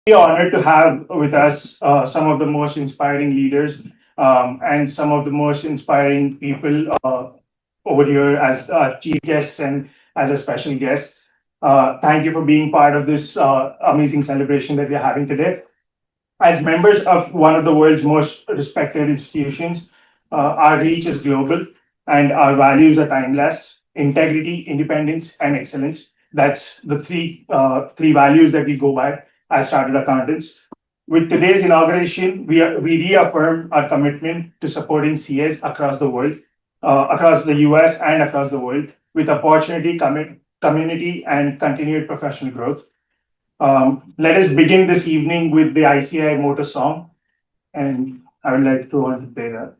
Honored to have with us some of the most inspiring leaders and some of the most inspiring people over here as chief guests and as a special guests. Thank you for being part of this amazing celebration that we're having today. As members of one of the world's most respected institutions, our reach is global and our values are timeless: integrity, independence, and excellence. That's the three values that we go by as chartered accountants. With today's inauguration, we reaffirm our commitment to supporting CAs across the world, across the US and across the world, with opportunity, community, and continued professional growth. Let us begin this evening with the ICAI Motor Song, and I would like to play that.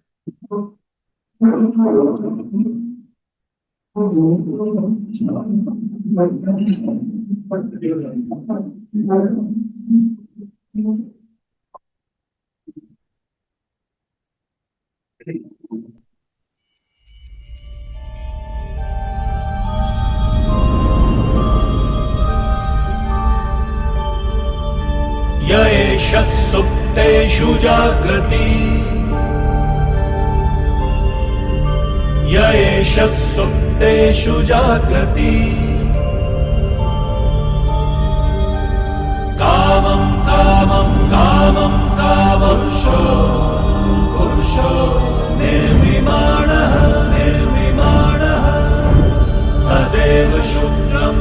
य एष सुप्तेषु जाग्रति य एष सुप्तेषु जाग्रति कामं कामं कामं कामपुरुषो पुरुषो निर्विमाणः निर्विमाणः तदेव शुक्रं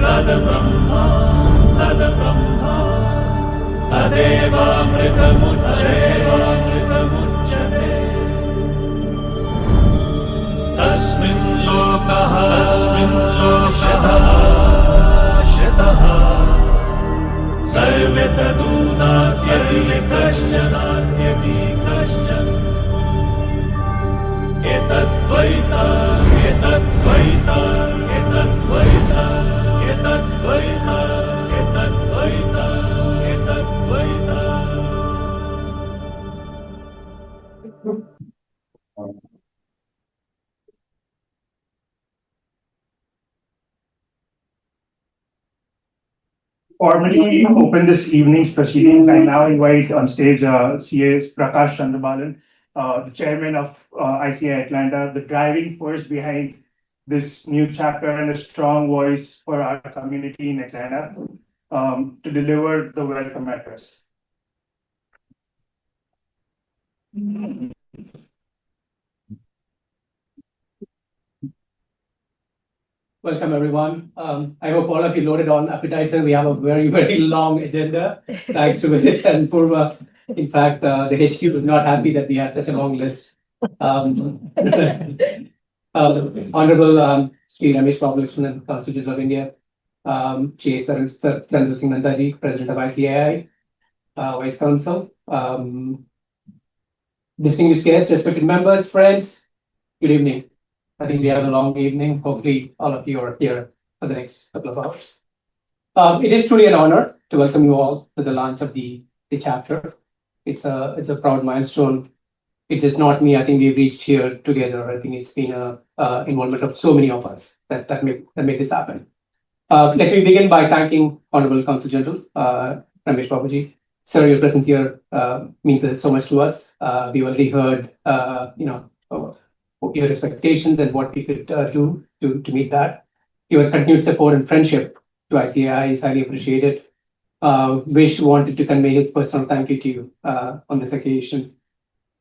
तद्ब्रह्मा तदेवामृतमुच्यते तस्मिन् लोकः शतः सर्वे तदूनात्यपि कश्चन एतद्वैता एतद्वैता एतद्वैता एतद्वैता एतद्वैता एतद्वैता. Formally open this evening's proceedings. I now invite on stage CA Prakash Chandrabalan, the chairman of ICAI Atlanta, the driving force behind this new chapter and a strong voice for our community in Atlanta, to deliver the welcome address. Welcome, everyone. I hope all of you loaded on appetizer. We have a very, very long agenda. Thanks to Vidit and Purva. In fact, the HQ was not happy that we had such a long list. Honorable Sri Ramesh Babu Lakshmanan, Consul General of India, J. Chandra Singh Nandaji, President of ICAI, Vice Counsel, distinguished guests, respected members, friends, good evening. I think we have a long evening. Hopefully, all of you are here for the next couple of hours. It is truly an honor to welcome you all to the launch of the chapter. It's a proud milestone. It's just not me. I think we've reached here together. I think it's been a involvement of so many of us that made this happen. Let me begin by thanking Honorable Consul General Ramesh Babuji. Sir, your presence here means so much to us. We already heard, your expectations and what we could do to meet that. Your continued support and friendship to ICAI is highly appreciated. Vish wanted to convey his personal thank you to you on this occasion.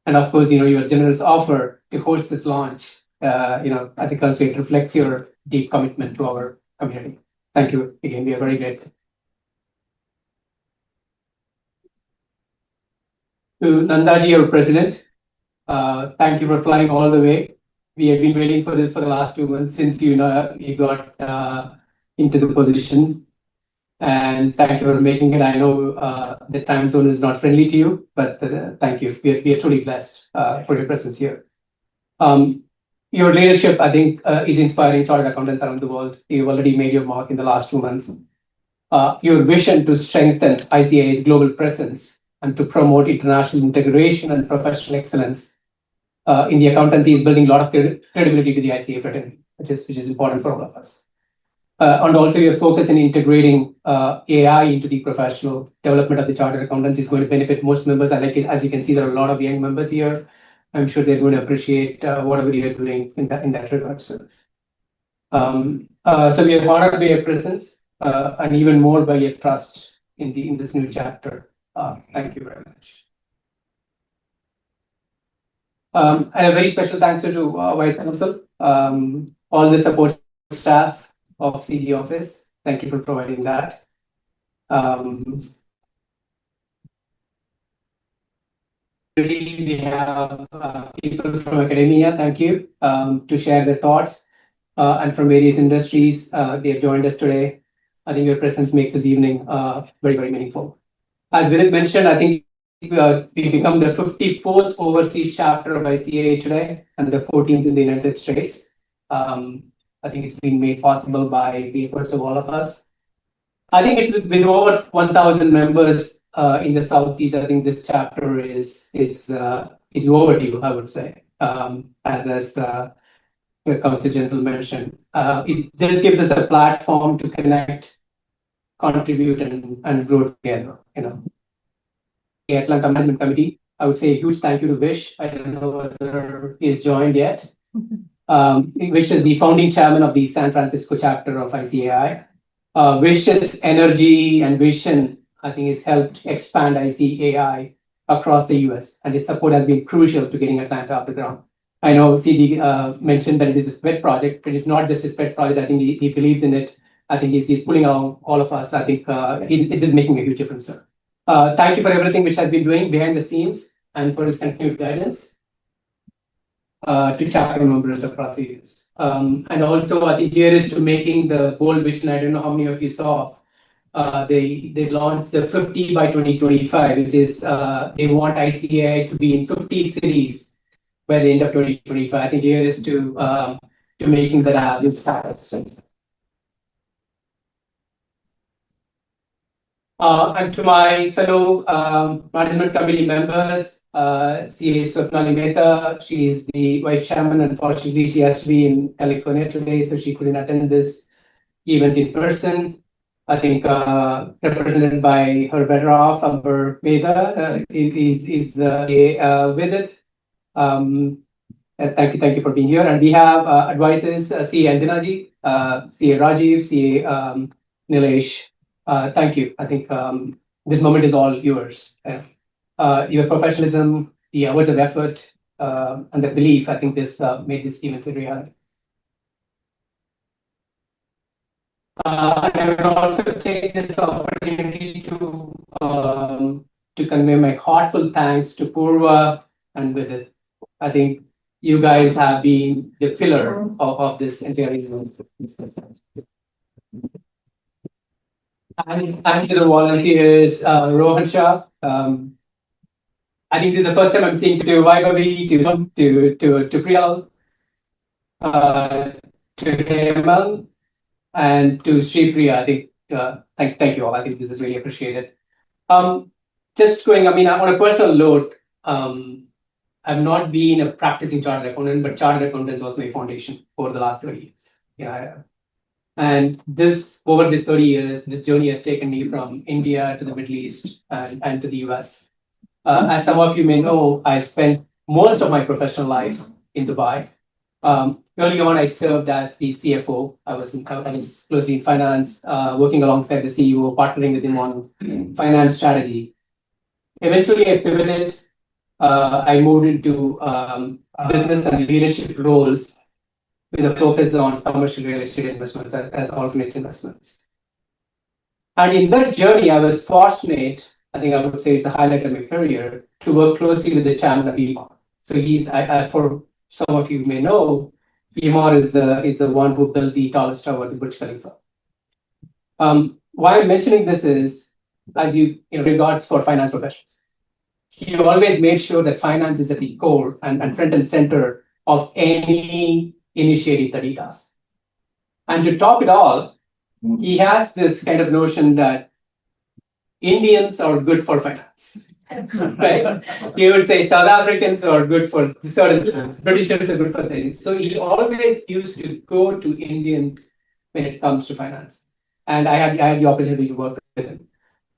And of course, your generous offer to host this launch, I think also it reflects your deep commitment to our community. Thank you again. We are very grateful. To Nandaji, our president, thank you for flying all the way. We have been waiting for this for the last 2 months since you got into the position. And thank you for making it. I know the time zone is not friendly to you, but thank you. We are truly blessed for your presence here. Your leadership, I think, is inspiring chartered accountants around the world. You've already made your mark in the last 2 months. Your vision to strengthen ICAI's global presence and to promote international integration and professional excellence in the accountancy is building a lot of credibility to the ICAI fraternity, which is important for all of us. And also your focus in integrating AI into the professional development of the chartered accountants is going to benefit most members. I like it. As you can see, there are a lot of young members here. I'm sure they're going to appreciate whatever you're doing in that regard, sir. So we are honored by your presence and even more by your trust in this new chapter. Thank you very much. And a very special thanks to Vice Counsel, all the support staff of CG Office. Thank you for providing that. We have people from academia, thank you, to share their thoughts, and from various industries. They have joined us today. I think your presence makes this evening very, very meaningful. As Vidit mentioned, I think we become the 54th overseas chapter of ICAI today and the 14th in the United States. I think it's been made possible by the efforts of all of us. I think it's with over 1,000 members in the Southeast. I think this chapter is overdue, I would say, as the Council General mentioned. It just gives us a platform to connect, contribute, and grow together. The Atlanta Management Committee, I would say a huge thank you to Vish. I don't know whether he's joined yet. Vish is the founding chairman of the San Francisco chapter of ICAI. Vish's energy and vision, I think, has helped expand ICAI across the US, and his support has been crucial to getting Atlanta off the ground. I know CG mentioned that it is a pet project, but it's not just his pet project. I think he believes in it. I think he's pulling along all of us. I think it is making a huge difference, sir. Thank you for everything which has been doing behind the scenes and for his continued guidance to chapter members across the years. And also, I think here is to making the bold vision. I don't know how many of you saw. They launched the 50 by 2025, which is they want ICAI to be in 50 cities by the end of 2025. I think here is to making that happen. And to my fellow management committee members, CA Swapnali Mehta, she is the vice chairman. Unfortunately, she has to be in California today, so she couldn't attend this event in person. I think represented by her better half, Amber Mehta, is with it. Thank you for being here. And we have advisors, CA Anjanaji, CA Rajiv, CA Nilesh. Thank you. I think this moment is all yours. Your professionalism, the hours of effort, and the belief, I think this made this event a reality. And I will also take this opportunity to convey my heartfelt thanks to Purva and Vidit. I think you guys have been the pillar of this entire event. And thank you to the volunteers, Rohan Shah. I think this is the first time I'm seeing to Vaibhavi, to Priyal, to Hemal, and to Sri Priya. I think thank you all. I think this is really appreciated. Just going, I mean, on a personal note, I've not been a practicing chartered accountant, but chartered accountants was my foundation over the last 30 years. Yeah. And over these 30 years, this journey has taken me from India to the Middle East and to the US. As some of you may know, I spent most of my professional life in Dubai. Early on, I served as the CFO. I was closely in finance, working alongside the CEO, partnering with him on finance strategy. Eventually, I pivoted. I moved into business and leadership roles with a focus on commercial real estate investments as alternate investments. And in that journey, I was fortunate, I think I would say it's a highlight of my career, to work closely with the chairman of EMOR. So for some of you may know, EMOR is the one who built the tallest tower, the Burj Khalifa. Why I'm mentioning this is, as regards for finance professionals. He always made sure that finance is at the core and front and center of any initiative that he does. And to top it all, he has this kind of notion that Indians are good for finance. Right? He would say South Africans are good for certain things, Britishers are good for things. So he always used to go to Indians when it comes to finance. And I had the opportunity to work with him.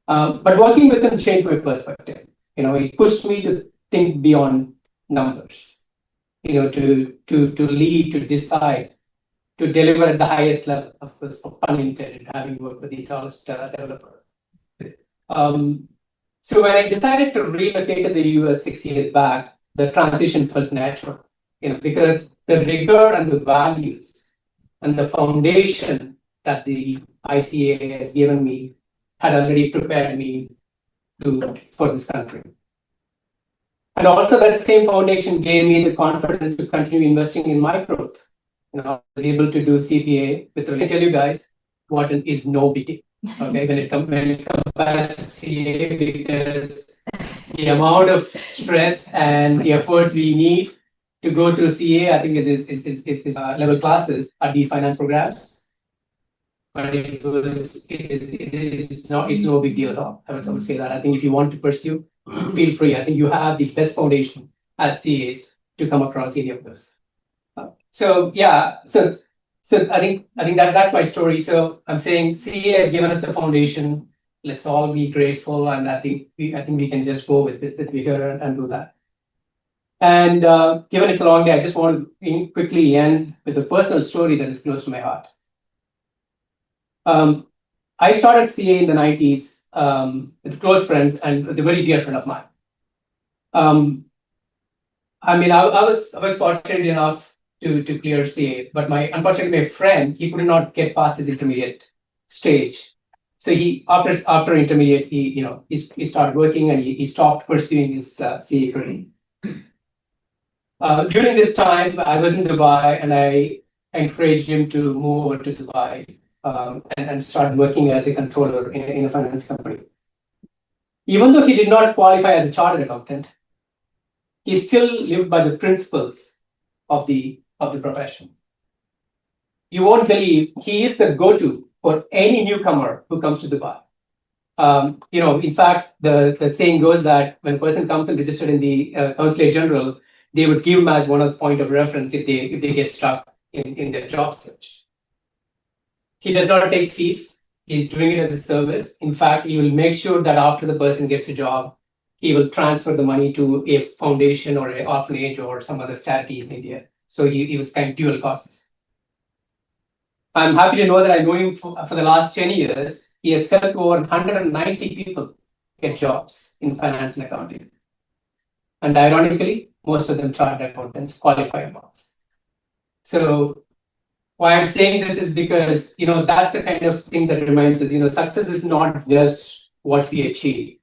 But working with him changed my perspective. It pushed me to think beyond numbers, to lead, to decide, to deliver at the highest level, of course, pun intended, having worked with the tallest developer. So when I decided to relocate to the US 6 years back, the transition felt natural, because the rigor and the values and the foundation that the ICAI has given me had already prepared me for this country. And also that same foundation gave me the confidence to continue investing in my growth. I was able to do CPA with, I tell you guys, what is no biggie. Okay, when it compares to CA, because the amount of stress and the efforts we need to go through CA, I think is level classes at these finance programs. But it's no big deal at all. I would say that. I think if you want to pursue, feel free. I think you have the best foundation as CAs to come across any of this. So I think that's my story. So I'm saying CA has given us the foundation. Let's all be grateful, and I think we can just go with it with vigor and do that. And given it's a long day, I just want to quickly end with a personal story that is close to my heart. I started CA in the 90s with close friends and with a very dear friend of mine. I was fortunate enough to clear CA, but unfortunately my friend, he could not get past his intermediate stage. So he after intermediate, he started working and he stopped pursuing his CA career. During this time, I was in Dubai and I encouraged him to move over to Dubai and start working as a controller in a finance company. Even though he did not qualify as a chartered accountant, he still lived by the principles of the profession. You won't believe he is the go-to for any newcomer who comes to Dubai. In fact, the saying goes that when a person comes and registered in the Consulate General, they would give him as one of the point of reference if they get stuck in their job search. He does not take fees. He's doing it as a service. In fact, he will make sure that after the person gets a job, he will transfer the money to a foundation or an orphanage or some other charity in India. So he was kind of dual causes. I'm happy to know that I know him for the last 10 years. He has helped over 190 people get jobs in finance and accounting. And ironically, most of them chartered accountants, qualified ones. So why I'm saying this is because, that's the kind of thing that reminds us, success is not just what we achieve.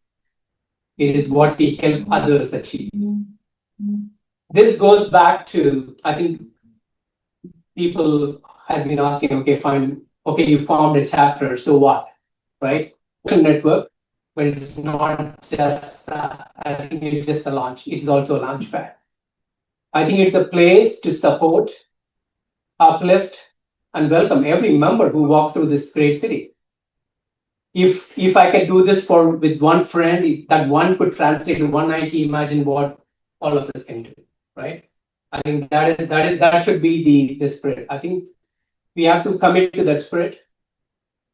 It is what we help others achieve. This goes back to, I think, people has been asking, okay, fine, okay, you formed a chapter, so what, right? Network, but it's not just that. I think it's just a launch. It's also a launch pad. I think it's a place to support, uplift, and welcome every member who walks through this great city. If I can do this with one friend, that one could translate to 190, imagine what all of us can do, right? I think that should be the spirit. I think we have to commit to that spirit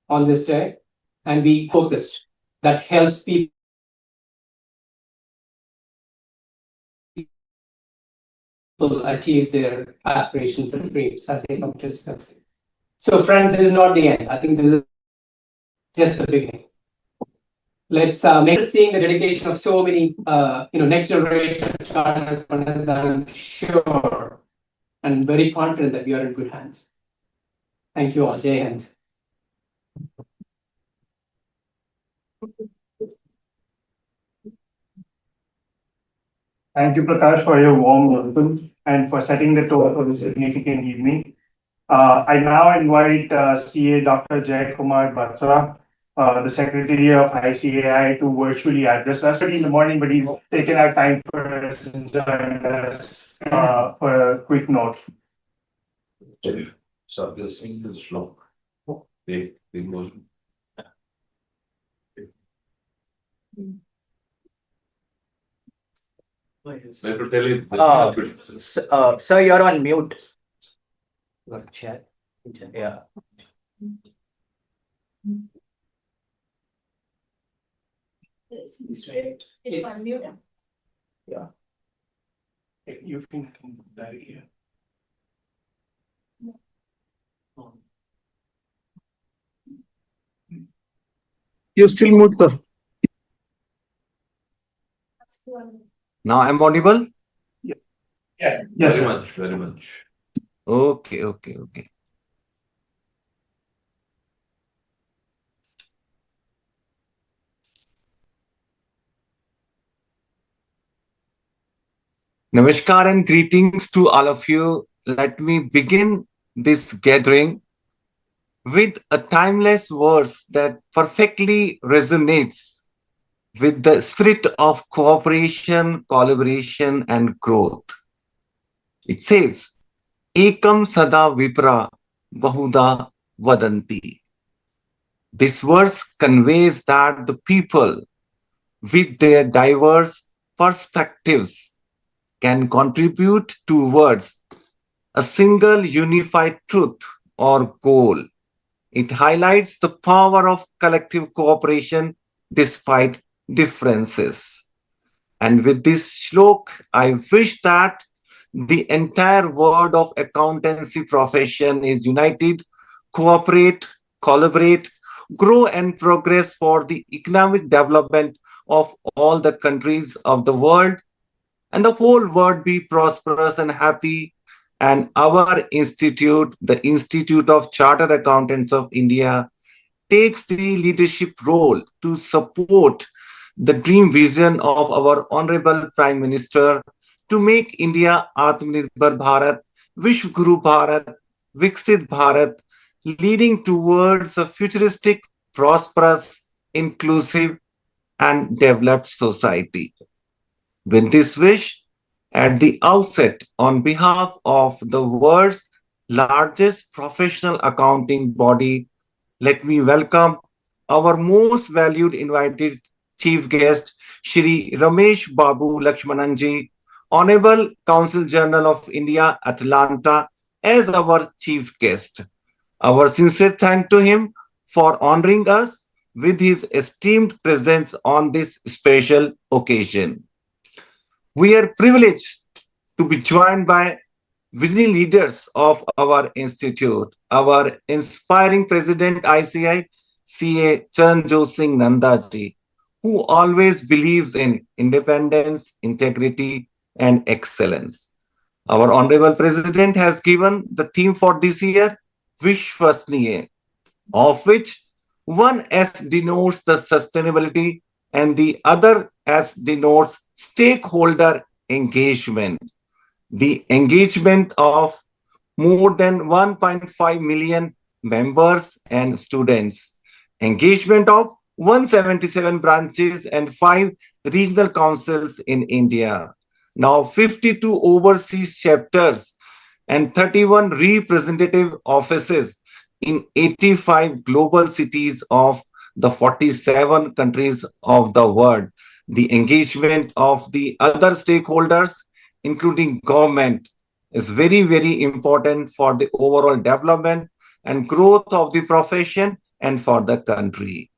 on this day and be focused. That helps people achieve their aspirations and dreams as they come to this country. So friends, this is not the end. I think this is just the beginning. Let's make seeing the dedication of so many, next generation chartered accountants. I'm sure and very confident that we are in good hands. Thank you all. Jai Hind. Thank you, Prakash, for your warm welcome and for setting the tone for this significant evening. I now invite CA Dr. Jay Kumar Batra, the Secretary of ICAI, to virtually address us. In the morning, but he's taken our time for us and joined us for a quick note. So this thing is long. They go. Let me tell you. Sir, you're on mute. Chat. Yeah. It's unmuted. Yeah. You can that here. You still mute, sir. Now I'm audible? Yes, Very sir. much, very much. Okay. Namaskar and greetings to all of you. Let me begin this gathering with a timeless verse that perfectly resonates with the spirit of cooperation, collaboration, and growth. It says, Ekam sada vipra bahuda vadanti. This verse conveys that the people, with their diverse perspectives, can contribute towards a single unified truth or goal. It highlights the power of collective cooperation despite differences. And with this shlok, I wish that the entire world of accountancy profession is united, cooperate, collaborate, grow and progress for the economic development of all the countries of the world, and the whole world be prosperous and happy. And our institute, the Institute of Chartered Accountants of India, takes the leadership role to support the dream vision of our Honorable Prime Minister to make India Atmanirbhar Bharat, Vishwa Guru Bharat, Viksit Bharat, leading towards a futuristic, prosperous, inclusive, and developed society. With this wish, at the outset, on behalf of the world's largest professional accounting body, let me welcome our most valued invited chief guest, Shri Ramesh Babu Lakshmananji, Honorable Consul General of India, Atlanta, as our chief guest. Our sincere thanks to him for honoring us with his esteemed presence on this special occasion. We are privileged to be joined by visionary leaders of our institute, our inspiring president ICI, CA Charanjot Singh Nandaji, who always believes in independence, integrity, and excellence. Our honorable president has given the theme for this year, Vishwasniye, of which one S denotes the sustainability and the other S denotes stakeholder engagement. The engagement of more than 1.5 million members and students, engagement of 177 branches and 5 regional councils in India, now 52 overseas chapters and 31 representative offices in 85 global cities of the 47 countries of the world. The engagement of the other stakeholders, including government, is very, very important for the overall development and growth of the profession and for the country.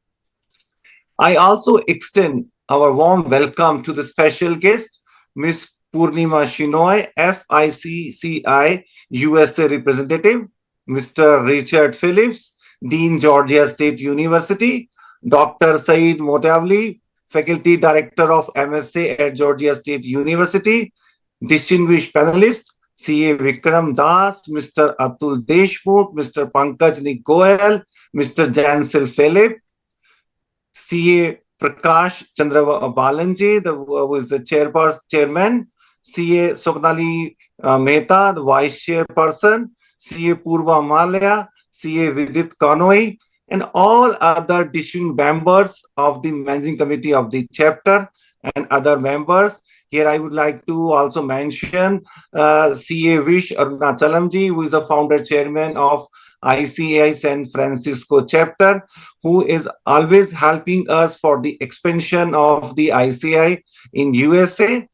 I also extend our warm welcome to the special guest, Ms. Purnima Shinoy, FICCI USA representative, Mr. Richard Phillips, Dean Georgia State University, Dr. Saeed Motavli, Faculty Director of MSA at Georgia State University, distinguished panelists, CA Vikram Das, Mr. Atul Deshmukh, Mr. Pankaj Goel, Mr. Jansel Philip, CA Prakash Chandra Balanji, who is the chairman, CA Swapnali Mehta, the vice chairperson, CA Purva Malya, CA Vidit Kanoi, and all other distinguished members of the managing committee of the chapter and other members. Here I would like to also mention CA Vish Arunachalamji, who is the founder chairman of ICAI San Francisco chapter, who is always helping us for the expansion of the ICAI in USA.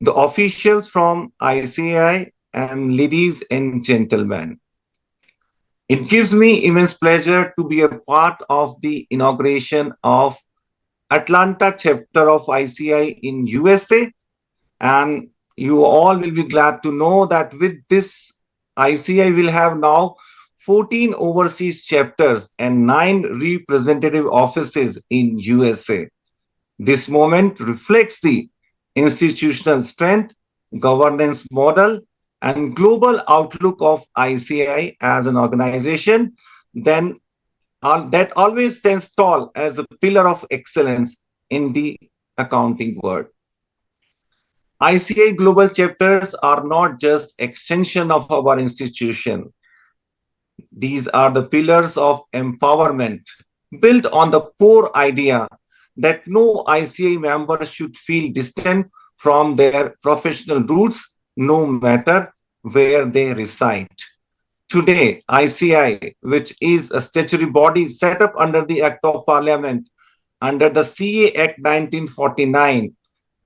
The officials from ICAI and ladies and gentlemen, It gives me immense pleasure to be a part of the inauguration of Atlanta chapter of ICI in USA. And you all will be glad to know that with this, ICI will have now 14 overseas chapters and 9 representative offices in USA. This moment reflects the institutional strength, governance model, and global outlook of ICI as an organization then that always stands tall as a pillar of excellence in the accounting world. ICI global chapters are not just extension of our institution. These are the pillars of empowerment built on the core idea that no ICI member should feel distant from their professional roots, no matter where they reside. Today, ICI, which is a statutory body set up under the Act of Parliament under the CA Act 1949,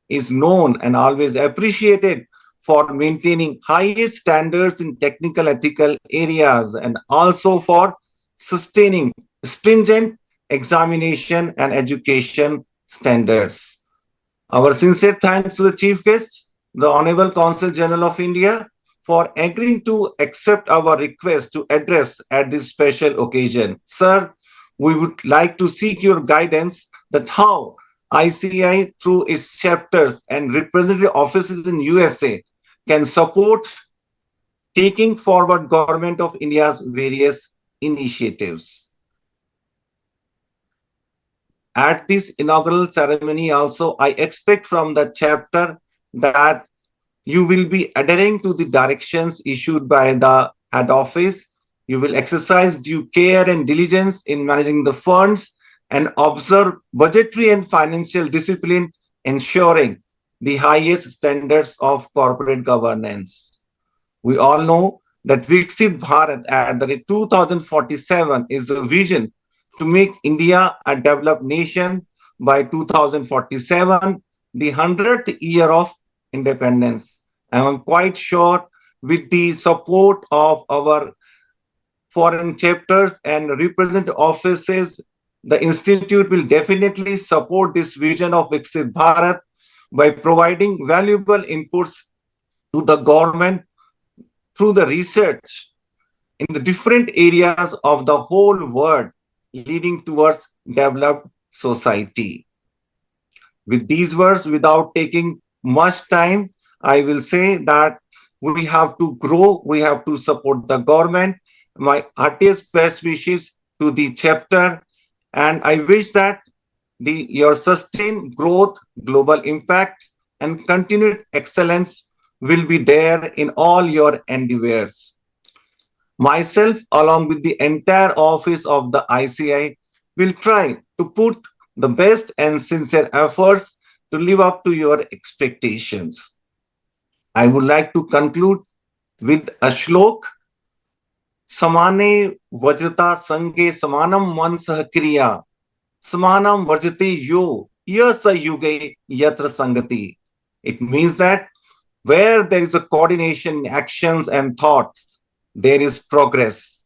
is known and always appreciated for maintaining highest standards in technical ethical areas and also for sustaining stringent examination and education standards. Our sincere thanks to the Chief Guest, the Honorable Consul General of India, for agreeing to accept our request to address at this special occasion. Sir, we would like to seek your guidance that how ICI, through its chapters and representative offices in USA, can support taking forward Government of India's various initiatives. At this inaugural ceremony also, I expect from the chapter that you will be adhering to the directions issued by the head office. You will exercise due care and diligence in managing the funds and observe budgetary and financial discipline, ensuring the highest standards of corporate governance. We all know that Viksit Bharat at the 2047 is a vision to make India a developed nation by 2047, the 100th year of independence. And I'm quite sure with the support of our foreign chapters and representative offices, the Institute will definitely support this vision of Viksit Bharat by providing valuable inputs to the government through the research in the different areas of the whole world leading towards developed society. With these words, without taking much time, I will say that we have to grow, we have to support the government. My heartiest best wishes to the chapter, and I wish that your sustained growth, global impact, and continued excellence will be there in all your endeavors. Myself, along with the entire office of the ICI, will try to put the best and sincere efforts to live up to your expectations. I would like to conclude with a shlok. Samane vajrata sange samanam man sahakriya, samanam vajrate yo, yasa yuge yatra sangati. It means that where there is a coordination in actions and thoughts, there is progress.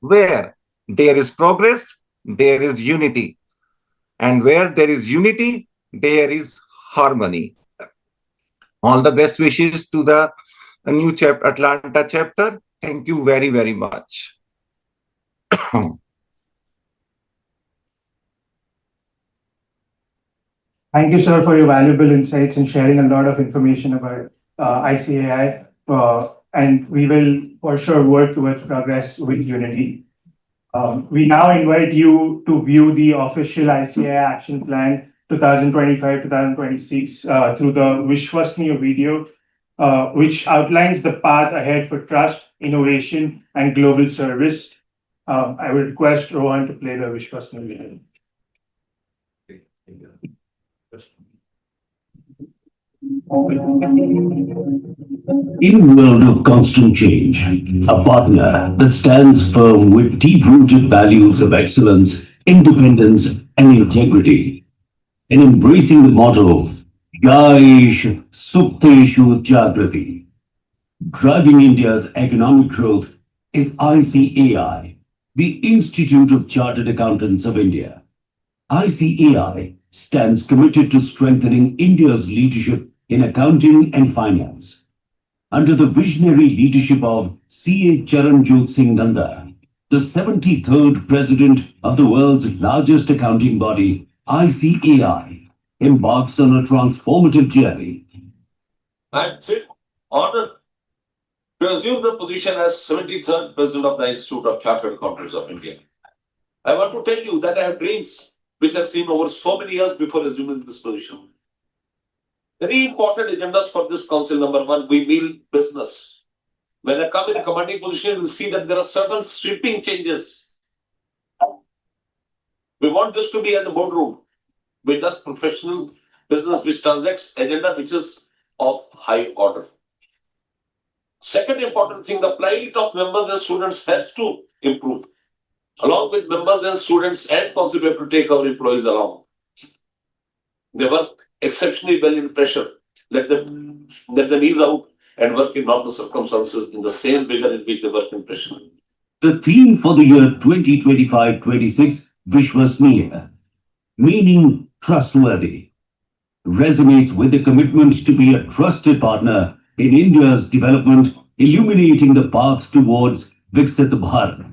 Where there is progress, there is unity. And where there is unity, there is harmony. All the best wishes to the new Atlanta chapter. Thank you very, very much. Thank you, sir, for your valuable insights and sharing a lot of information about ICAI. And we will for sure work towards progress with unity. We now invite you to view the official ICAI Action Plan 2025-2026 through the Vishwasniya video, which outlines the path ahead for trust, innovation, and global service. I will request Rohan to play the Vishwasniya video. In a world of constant change, a partner that stands firm with deep-rooted values of excellence, independence, and integrity, in embracing the motto, Yaishu Sukteshu Jagrati, driving India's economic growth is ICAI, the Institute of Chartered Accountants of India. ICAI stands committed to strengthening India's leadership in accounting and finance. Under the visionary leadership of C.A. Charanjot Singh Nanda, the 73rd President of the world's largest accounting body, ICAI, embarks on a transformative journey. I'm honored to assume the position as 73rd President of the Institute of Chartered Accountants of India. I want to tell you that I have dreams which I've seen over so many years before assuming this position. Very important agendas for this council. Number one, we build business. When I come in a commanding position, we see that there are certain sweeping changes. We want this to be at the boardroom. We does professional business which transacts agenda which is of high order. Second important thing, the plight of members and students has to improve. Along with members and students and council, we have to take our employees along. They work exceptionally well in pressure. Let them ease out and work in normal circumstances in the same vigor in which they work in pressure. The theme for the year 2025-26, Vishwasniya, meaning trustworthy, resonates with the commitment to be a trusted partner in India's development, illuminating the path towards Viksit Bharat.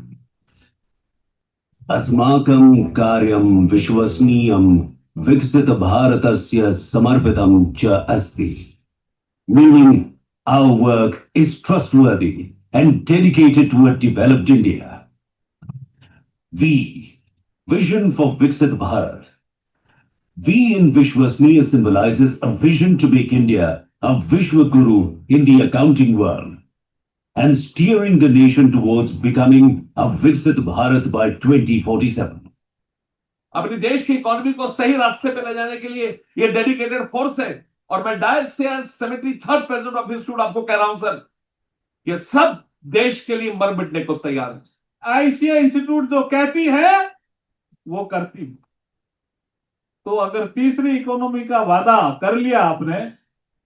Asmakam karyam vishwasniyam Viksit Bharatasya samarpitam cha asti, meaning our work is trustworthy and dedicated to a developed India. Vision for Viksit Bharat. V in Vishwasniya symbolizes a vision to make India a Vishwa Guru in the accounting world and steering the nation towards becoming a Viksit Bharat by 2047. अपने देश की economy को सही रास्ते पे ले जाने के लिए ये डेडिकेटेड फोर्स है और मैं डायरेक्ट से आज 73rd प्रेसिडेंट ऑफ इंस्टीट्यूट आपको कह रहा हूं सर, ये सब देश के लिए मर मिटने को तैयार है। आईसीआई इंस्टीट्यूट जो कहती है वो करती है। तो अगर तीसरी इकोनॉमी का वादा कर लिया आपने,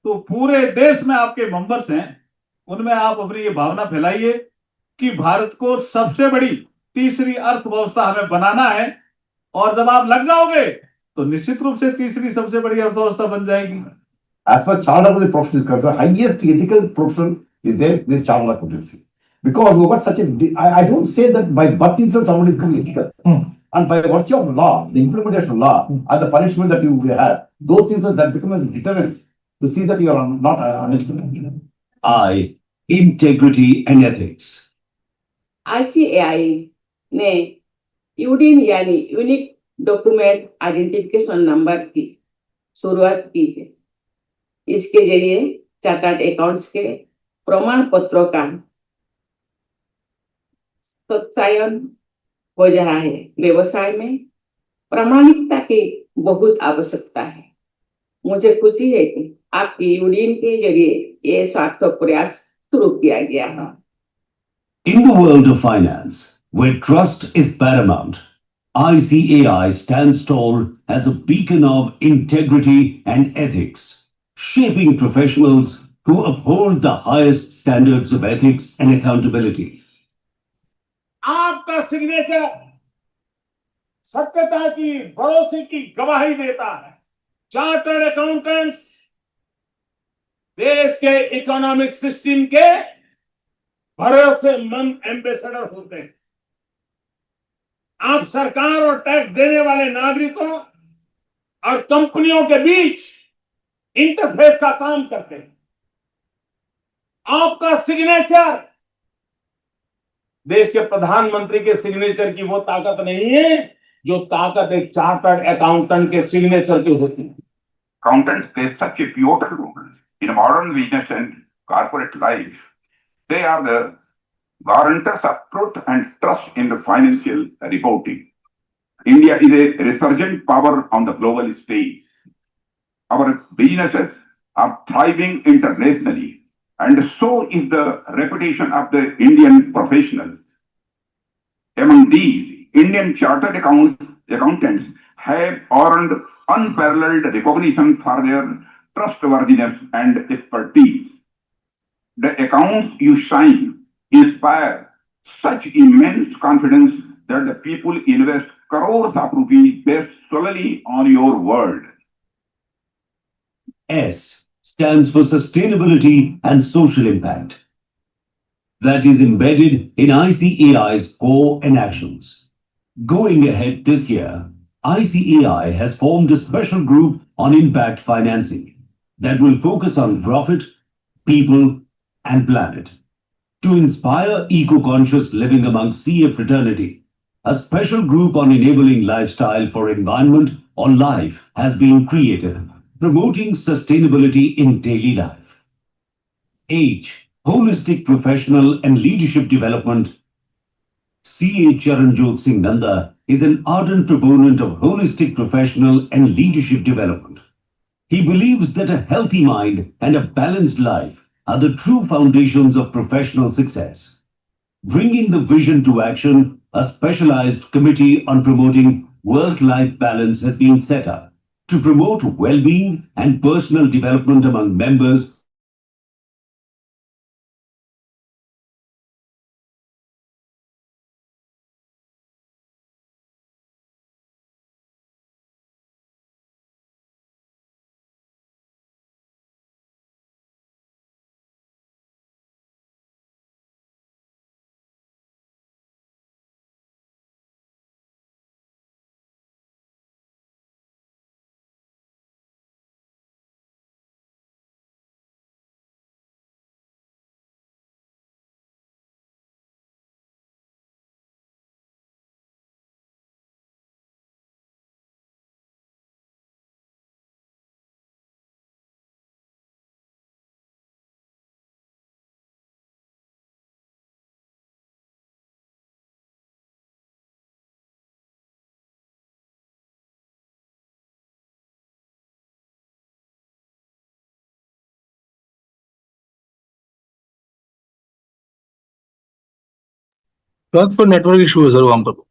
तो पूरे देश में आपके मेंबर्स हैं, उनमें आप अपनी ये भावना फैलाइए कि भारत को सबसे बड़ी तीसरी अर्थव्यवस्था हमें बनाना है, और जब आप लग जाओगे तो निश्चित रूप से तीसरी सबसे बड़ी अर्थव्यवस्था बन जाएगी। As far as chartered accountancy profession is concerned, the highest ethical profession is there, this chartered accountancy. Because we got such a, I don't say that by birth itself somebody could be ethical. And by virtue of law, the implementation of law and the punishment that you have, those things that become as deterrents to see that you are not unethical. I, integrity and ethics. ICAI ने यूडीन यानी unique document identification number की शुरुआत की है। इसके जरिए chartered accounts के प्रमाण पत्रों का सत्यायन हो रहा है। व्यवसाय में प्रामाणिकता की बहुत आवश्यकता है। मुझे खुशी है कि आपकी यूनियन के जरिए ये सार्थक प्रयास शुरू किया गया है। In the world of finance, where trust is paramount, ICAI stands tall as a beacon of integrity and ethics, shaping professionals who uphold the highest standards of ethics and accountability. आपका सिग्नेचर सत्यता की, भरोसे की गवाही देता है। Chartered accountants देश के इकोनॉमिक सिस्टम के भरोसेमंद एम्बेसडर होते हैं। आप सरकार और टैक्स देने वाले नागरिकों और कंपनियों के बीच इंटरफेस का काम करते हैं। आपका सिग्नेचर देश के प्रधानमंत्री के सिग्नेचर की वो ताकत नहीं है जो ताकत एक चार्टर्ड अकाउंटेंट के सिग्नेचर की होती है। Accountants play such a pivotal role in modern business and corporate life. They are the guarantors of truth and trust in the financial reporting. India is a resurgent power on the global stage. Our businesses are thriving internationally, and so is the reputation of the Indian professionals. Among these, Indian chartered accountants have earned unparalleled recognition for their trustworthiness and expertise. The accounts you sign inspire such immense confidence that the people invest crores of rupees based solely on your word. S stands for sustainability and social impact. That is embedded in ICAI's core and actions. Going ahead this year, ICAI has formed a special group on impact financing that will focus on profit, people, and planet. To inspire eco-conscious living among CA fraternity, a special group on enabling lifestyle for environment or life has been created, promoting sustainability in daily life. H. Holistic professional and leadership development. C.A. Charanjot Singh Nanda is an ardent proponent of holistic professional and leadership development. He believes that a healthy mind and a balanced life are the true foundations of professional success. Bringing the vision to action, a specialized committee on promoting work-life balance has been set up to promote well-being and personal development among members. रात पर network issue है sir वहां पर।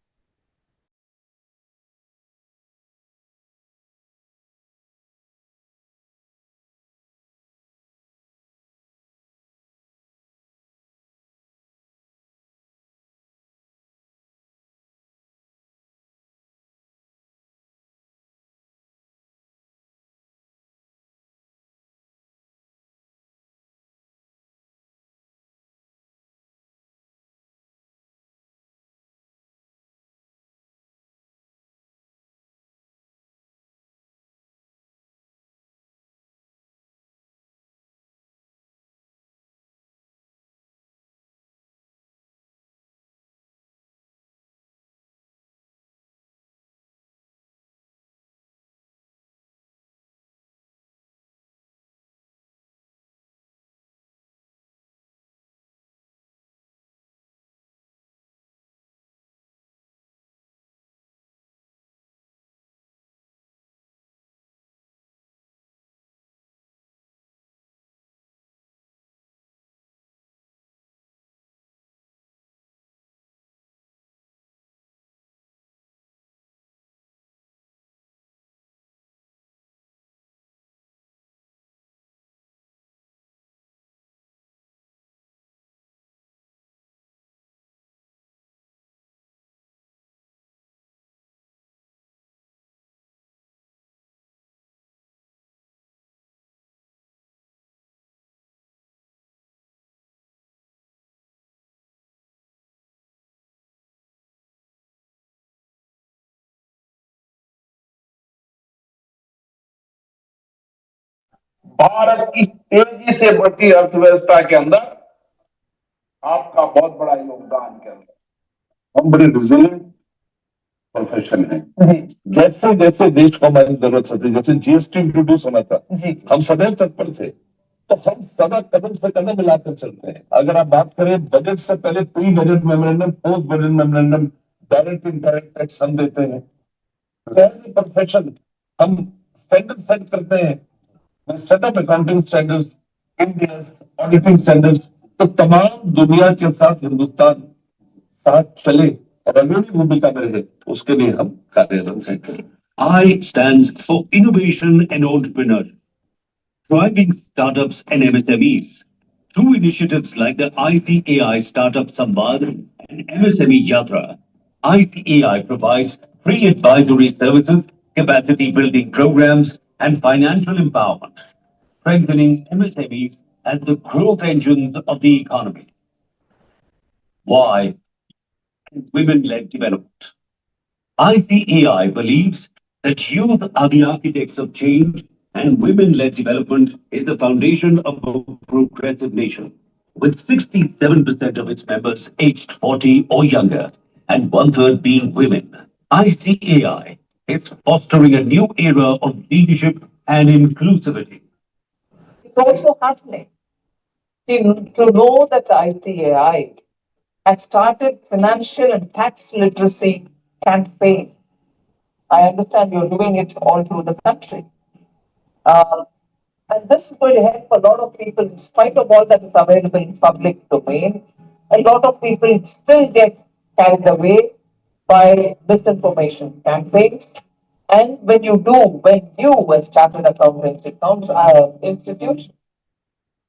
भारत की तेजी से बढ़ती अर्थव्यवस्था के अंदर आपका बहुत बड़ा योगदान क्या है। हम बड़े रिजिलेंट प्रोफेशन है। जैसे जैसे देश को हमारी जरूरत होती है, जैसे जीएसटी इंट्रोड्यूस होना था, हम सदैव तत्पर थे, तो हम सदा कदम से कदम मिलाकर चलते हैं। अगर आप बात करें बजट से पहले pre budget memorandum, post budget memorandum, direct indirect tax हम देते हैं। एज ए प्रोफेशन हम स्टैंडर्ड सेट करते हैं, set of accounting standards, Indians auditing standards, तो तमाम दुनिया के साथ हिंदुस्तान साथ चले और अग्रणी भूमिका में रहे, उसके लिए हम कार्यरत हैं। I stands for innovation and entrepreneurship, driving startups and MSMEs through initiatives like the ICAI Startup Samvad and MSME Yatra, ICAI provides free advisory services, capacity building programs, and financial empowerment, strengthening MSMEs as the growth engines of the economy. Why? Women-led development. ICAI believes that youth are the architects of change and women-led development is the foundation of a progressive nation. With 67% of its members aged 40 or younger and one-third being women, ICAI is fostering a new era of leadership and inclusivity. It's also heartening to know that the ICAI has started financial and tax literacy campaign. I understand you're doing it all through the country. And this is going to help a lot of people, in spite of all that is available in public domain. A lot of people still get carried away by misinformation campaigns. And when you, as chartered accountants institution,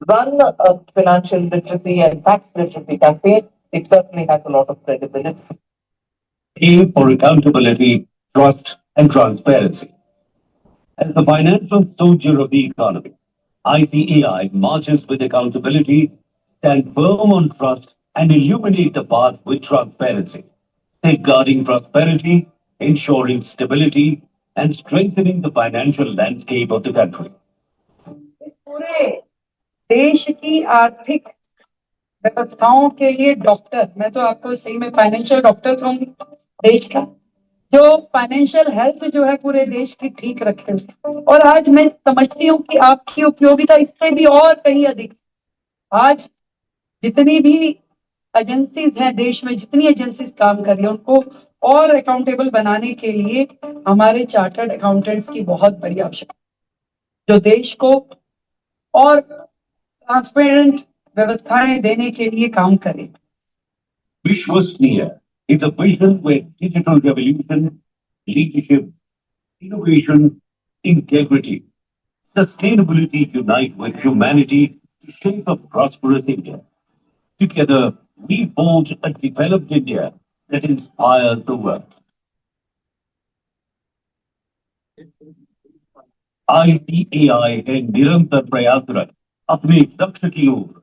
run a financial literacy and tax literacy campaign, it certainly has a lot of credibility. Aim for accountability, trust, and transparency. As the financial soldier of the economy, ICAI marches with accountability, stand firm on trust, and illuminate the path with transparency, safeguarding prosperity, ensuring stability, and strengthening the financial landscape of the country. पूरे देश की आर्थिक व्यवस्थाओं के लिए doctor, मैं तो आपको सही में फाइनेंशियल डॉक्टर कहूंगी देश का, जो फाइनेंशियल हेल्थ जो है पूरे देश की ठीक रखे। और आज मैं समझती हूँ कि आपकी उपयोगिता इससे भी और कहीं अधिक। आज जितनी भी एजेंसीज हैं देश में, जितनी एजेंसीज काम कर रही हैं, उनको और अकाउंटेबल बनाने के लिए हमारे चार्टर्ड अकाउंटेंट्स की बहुत बड़ी आवश्यकता, जो देश को और ट्रांसपेरेंट व्यवस्थाएं देने के लिए काम करें। Vishwasniya is a vision where digital revolution, leadership, innovation, integrity, sustainability unite with humanity to shape a prosperous India. Together, we forge a developed India that inspires the world. ICAI है निरंतर प्रयासरत अपने लक्ष्य की ओर,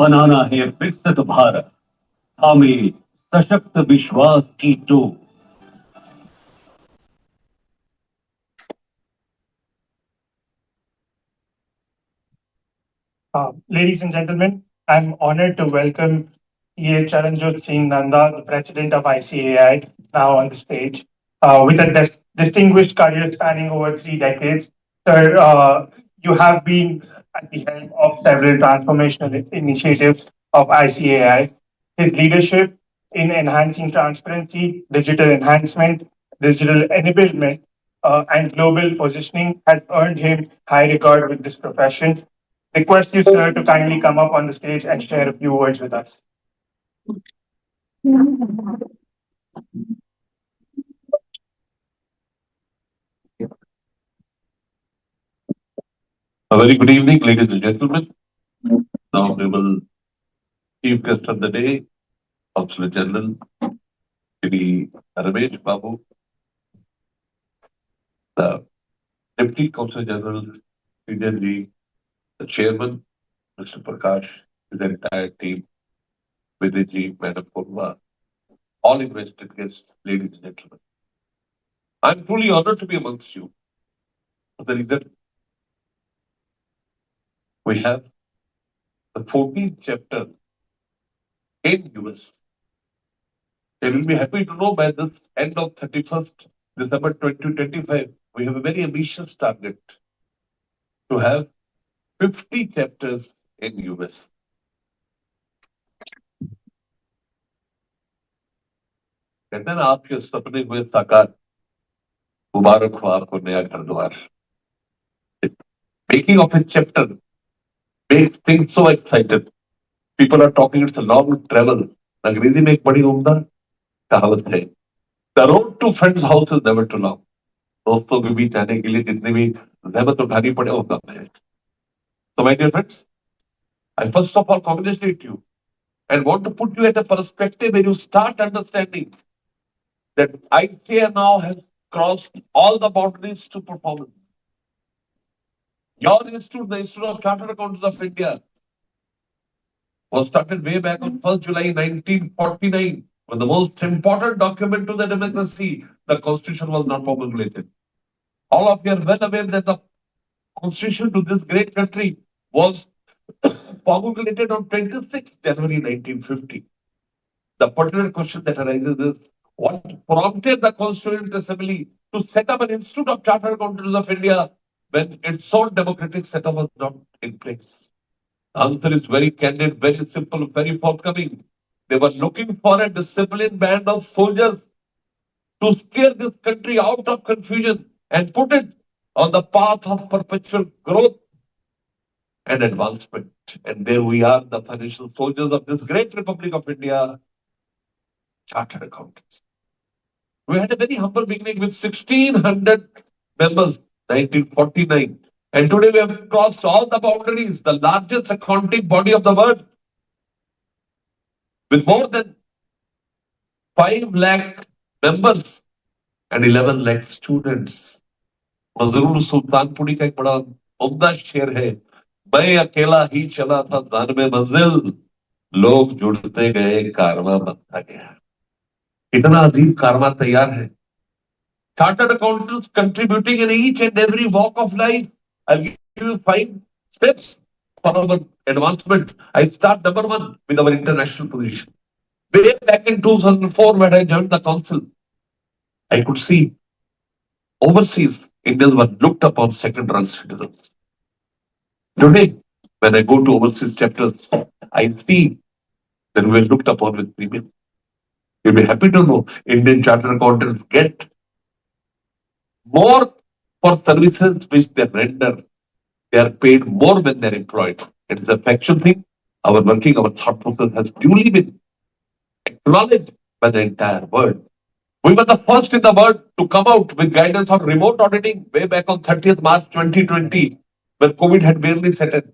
बनाना है विकसित भारत, हमें सशक्त विश्वास की टोर। Ladies and gentlemen, I'm honored to welcome E.A. Charanjot Singh Nanda, the president of ICAI, now on the stage. With a distinguished career spanning over 3 decades, sir, you have been at the helm of several transformational initiatives of ICAI. His leadership in enhancing transparency, digital enhancement, digital enablement, and global positioning has earned him high regard with this profession. Request you, sir, to kindly come up on the stage and share a few words with us. A very good evening, ladies and gentlemen. Honorable Chief Guest of the Day, Councillor General, Shri Ramesh Babu, the Deputy Councillor General, Ji, the Chairman, Mr. Prakash, his entire team, Vidiji, Madam Purva, all invested guests, ladies and gentlemen. I'm truly honored to be amongst you. For the reason we have the 14th chapter in US. They will be happy to know by this end of 31st December 2025, we have a very ambitious target to have 50 chapters in US. कहते हैं ना आपके सपने हुए साकार, मुबारक हो आपको नया घर द्वार. Making of a chapter makes things so excited. People are talking it's a long travel. अंग्रेजी में एक बड़ी उम्दा कहावत है, The road to friend's house is never too long. दोस्तों के बीच आने के लिए जितनी भी ज़हमत उठानी पड़े वो कम है. So my dear friends, I first of all congratulate you and want to put you at a perspective where you start understanding that ICAI now has crossed all the boundaries to performance. Your institute, the Institute of Chartered Accountants of India, was started way back on 1st July 1949, when the most important document to the democracy, the Constitution, was not promulgated. All of you are well aware that the Constitution to this great country was promulgated on 26th January 1950. The pertinent question that arises is, what prompted the Constituent Assembly to set up an Institute of Chartered Accountants of India when its own democratic setup was not in place? The answer is very candid, very simple, very forthcoming. They were looking for a disciplined band of soldiers to steer this country out of confusion and put it on the path of perpetual growth and advancement. And there we are, the financial soldiers of this great Republic of India, chartered accountants. We had a very humble beginning with 1,600 members, 1949. And today we have crossed all the boundaries, the largest accounting body of the world, with more than 5 lakh members and 11 lakh students. मजरूर Sultanpuri का एक बड़ा उम्दा शेर है, मैं अकेला ही चला था जान में मंजिल, लोग जुड़ते गए कारवां बनता गया. इतना अजीब कारवां तैयार है. Chartered accountants contributing in each and every walk of life. I'll give you 5 steps for our advancement. I start number 1 with our international position. Way back in 2004, when I joined the council, I could see overseas Indians were looked upon second-run citizens. Today, when I go to overseas chapters, I see that we are looked upon with premium. You'll be happy to know Indian chartered accountants get more for services which they render. They are paid more when they're employed. It is a factual thing. Our working, our thought process has duly been acknowledged by the entire world. We were the first in the world to come out with guidance on remote auditing way back on 30th March 2020, when COVID had barely set in.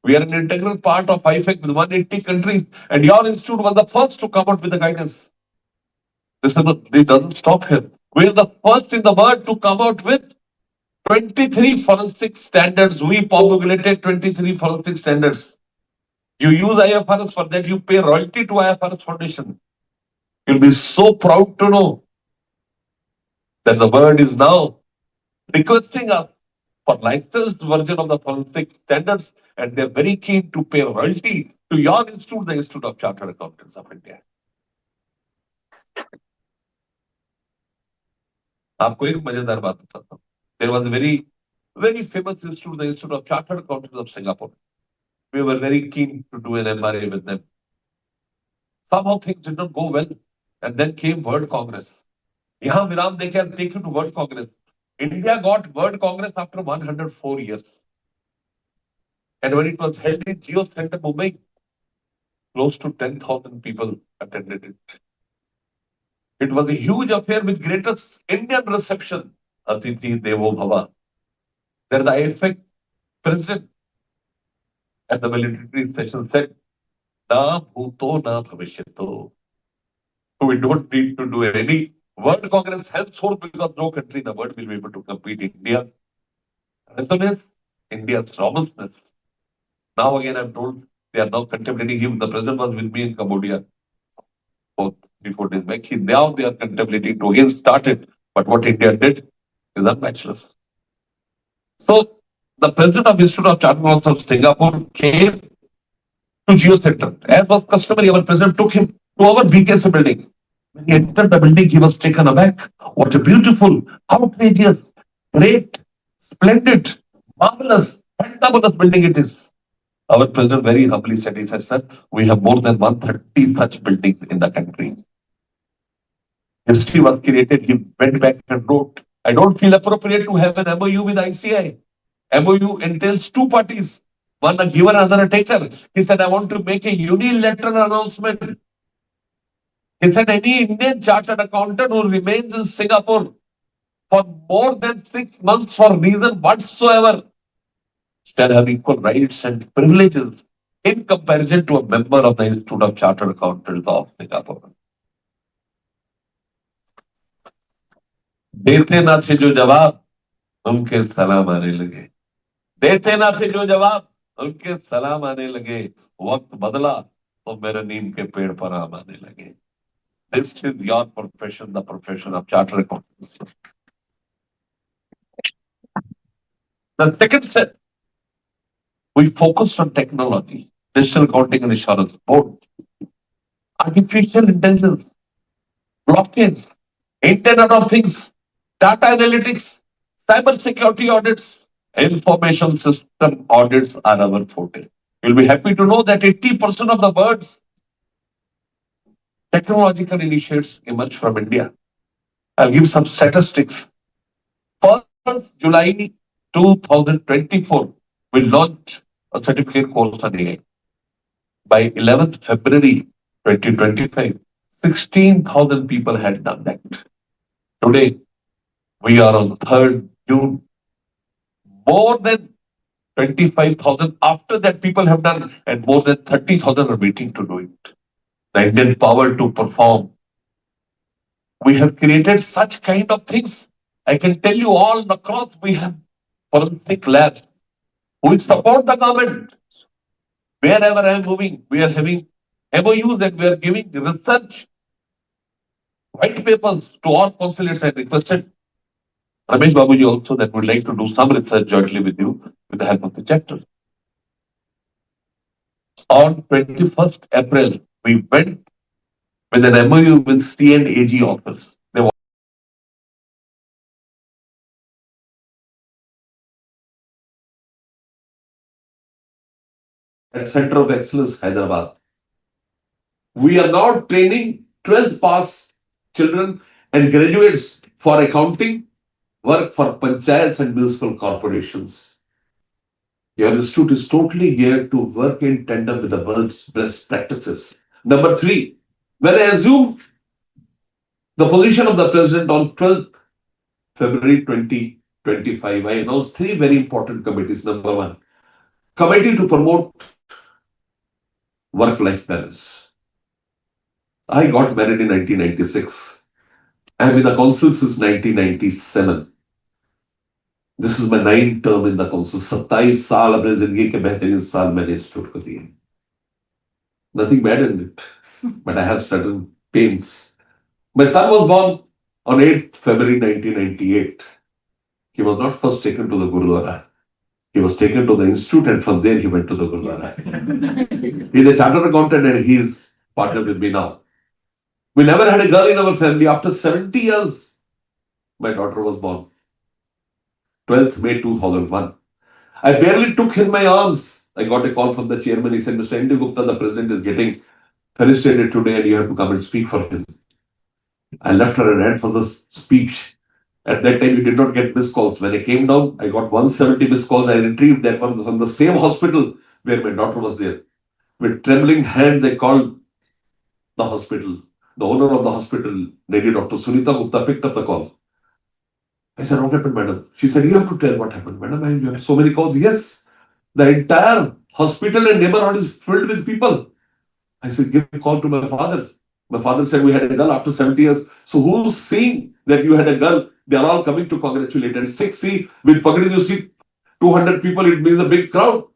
We are an integral part of IFEC with 180 countries, and your institute was the first to come out with the guidance. It doesn't stop here. We are the first in the world to come out with 23 forensic standards. We promulgated 23 forensic standards. You use IFRS for that, you pay royalty to IFRS Foundation. You'll be so proud to know that the world is now requesting us for licensed version of the forensic standards, and they're very keen to pay royalty to your institute, the Institute of Chartered Accountants of India. आपको एक मजेदार बात बताता हूँ. There was a very famous institute, the Institute of Chartered Accountants of Singapore. We were very keen to do an MRA with them. Somehow things did not go well, and then came World Congress. यहाँ विराम देके I'll take you to World Congress. India got World Congress after 104 years. And when it was held in Geo Center, Mumbai, close to 10,000 people attended it. It was a huge affair with greatest Indian reception. Atithi Devo Bhava. There the IFEC president at the military session said, Na bhuto na bhavishyato. We don't need to do any World Congress henceforth because no country in the world will be able to compete India's resonance, India's robustness. Now again I'm told they are now contemplating him. The president was with me in Cambodia 3-4 days back. Now they are contemplating to again start it. But what India did is unmatchless. So the president of Institute of Chartered Accountants of Singapore came to Geo Center. As was customary, our president took him to our BKC building. When he entered the building, he was taken aback. What a beautiful, outrageous, great, splendid, marvelous, fantabulous building it is. Our president very humbly said, he said, sir, we have more than 130 such buildings in the country. History was created. He went back and wrote, I don't feel appropriate to have an MOU with ICAI. MOU entails 2 parties, one a giver, another a taker. He said, I want to make a unilateral announcement. He said, any Indian chartered accountant who remains in Singapore for more than 6 months for reason whatsoever shall have equal rights and privileges in comparison to a member of the Institute of Chartered Accountants of Singapore. देते ना थे जो जवाब उनके सलाम आने लगे देते ना थे जो जवाब उनके सलाम आने लगे वक्त बदला तो मेरे नीम के पेड़ पर आम आने लगे. This is your profession, the profession of chartered accountants. The second step, we focused on technology, digital accounting and insurance, both artificial intelligence, blockchains, Internet of Things, data analytics, cyber security audits, information system audits are our forte. You'll be happy to know that 80% of the world's technological initiatives emerge from India. I'll give some statistics. 1st July 2024, we launched a certificate course on AI. By 11th February 2025, 16,000 people had done that. Today, we are on 3rd June. More than 25,000 after that people have done, and more than 30,000 are waiting to do it. The Indian power to perform. We have created such kind of things. I can tell you all across we have forensic labs who will support the government. Wherever I am moving, we are having MOUs and we are giving research white papers to all consulates. I requested Ramesh Babuji also that would like to do some research jointly with you with the help of the chapter. On 21st April, we went with an MOU with C&AG office. They at Center of Excellence, Hyderabad. We are now training 12th pass children and graduates for accounting, work for panchayats and municipal corporations. Your institute is totally geared to work in tandem with the world's best practices. Number 3, when I assumed the position of the president on 12th February 2025, I announced 3 very important committees. Number 1, committee to promote work-life balance. I got married in 1996. I have been in the council since 1997. This is my 9th term in the council. 27 साल अपने जिंदगी के बेहतरीन साल मैंने institute को दिए. Nothing bad in it, but I have certain pains. My son was born on 8th February 1998. He was not first taken to the Gurudwara. He was taken to the institute and from there he went to the Gurudwara. He's a chartered accountant and he's partnered with me now. We never had a girl in our family. After 70 years, my daughter was born. 12th May 2001. I barely took in my arms. I got a call from the chairman. He said, Mr. N.D. Gupta, the president is getting felicitated today and you have to come and speak for him. I left her and ran for the speech. At that time, we did not get missed calls. When I came down, I got 170 missed calls. I retrieved that one from the same hospital where my daughter was there. With trembling hands, I called the hospital. The owner of the hospital, Lady Dr. Sunita Gupta, picked up the call. I said, what happened, madam? She said, you have to tell what happened. Madam, you have so many calls. Yes, the entire hospital and neighborhood is filled with people. I said, give a call to my father. My father said, we had a girl after 70 years. So who's seeing that you had a girl? They are all coming to congratulate. And 6C, with Pagdis, you see 200 people, it means a big crowd.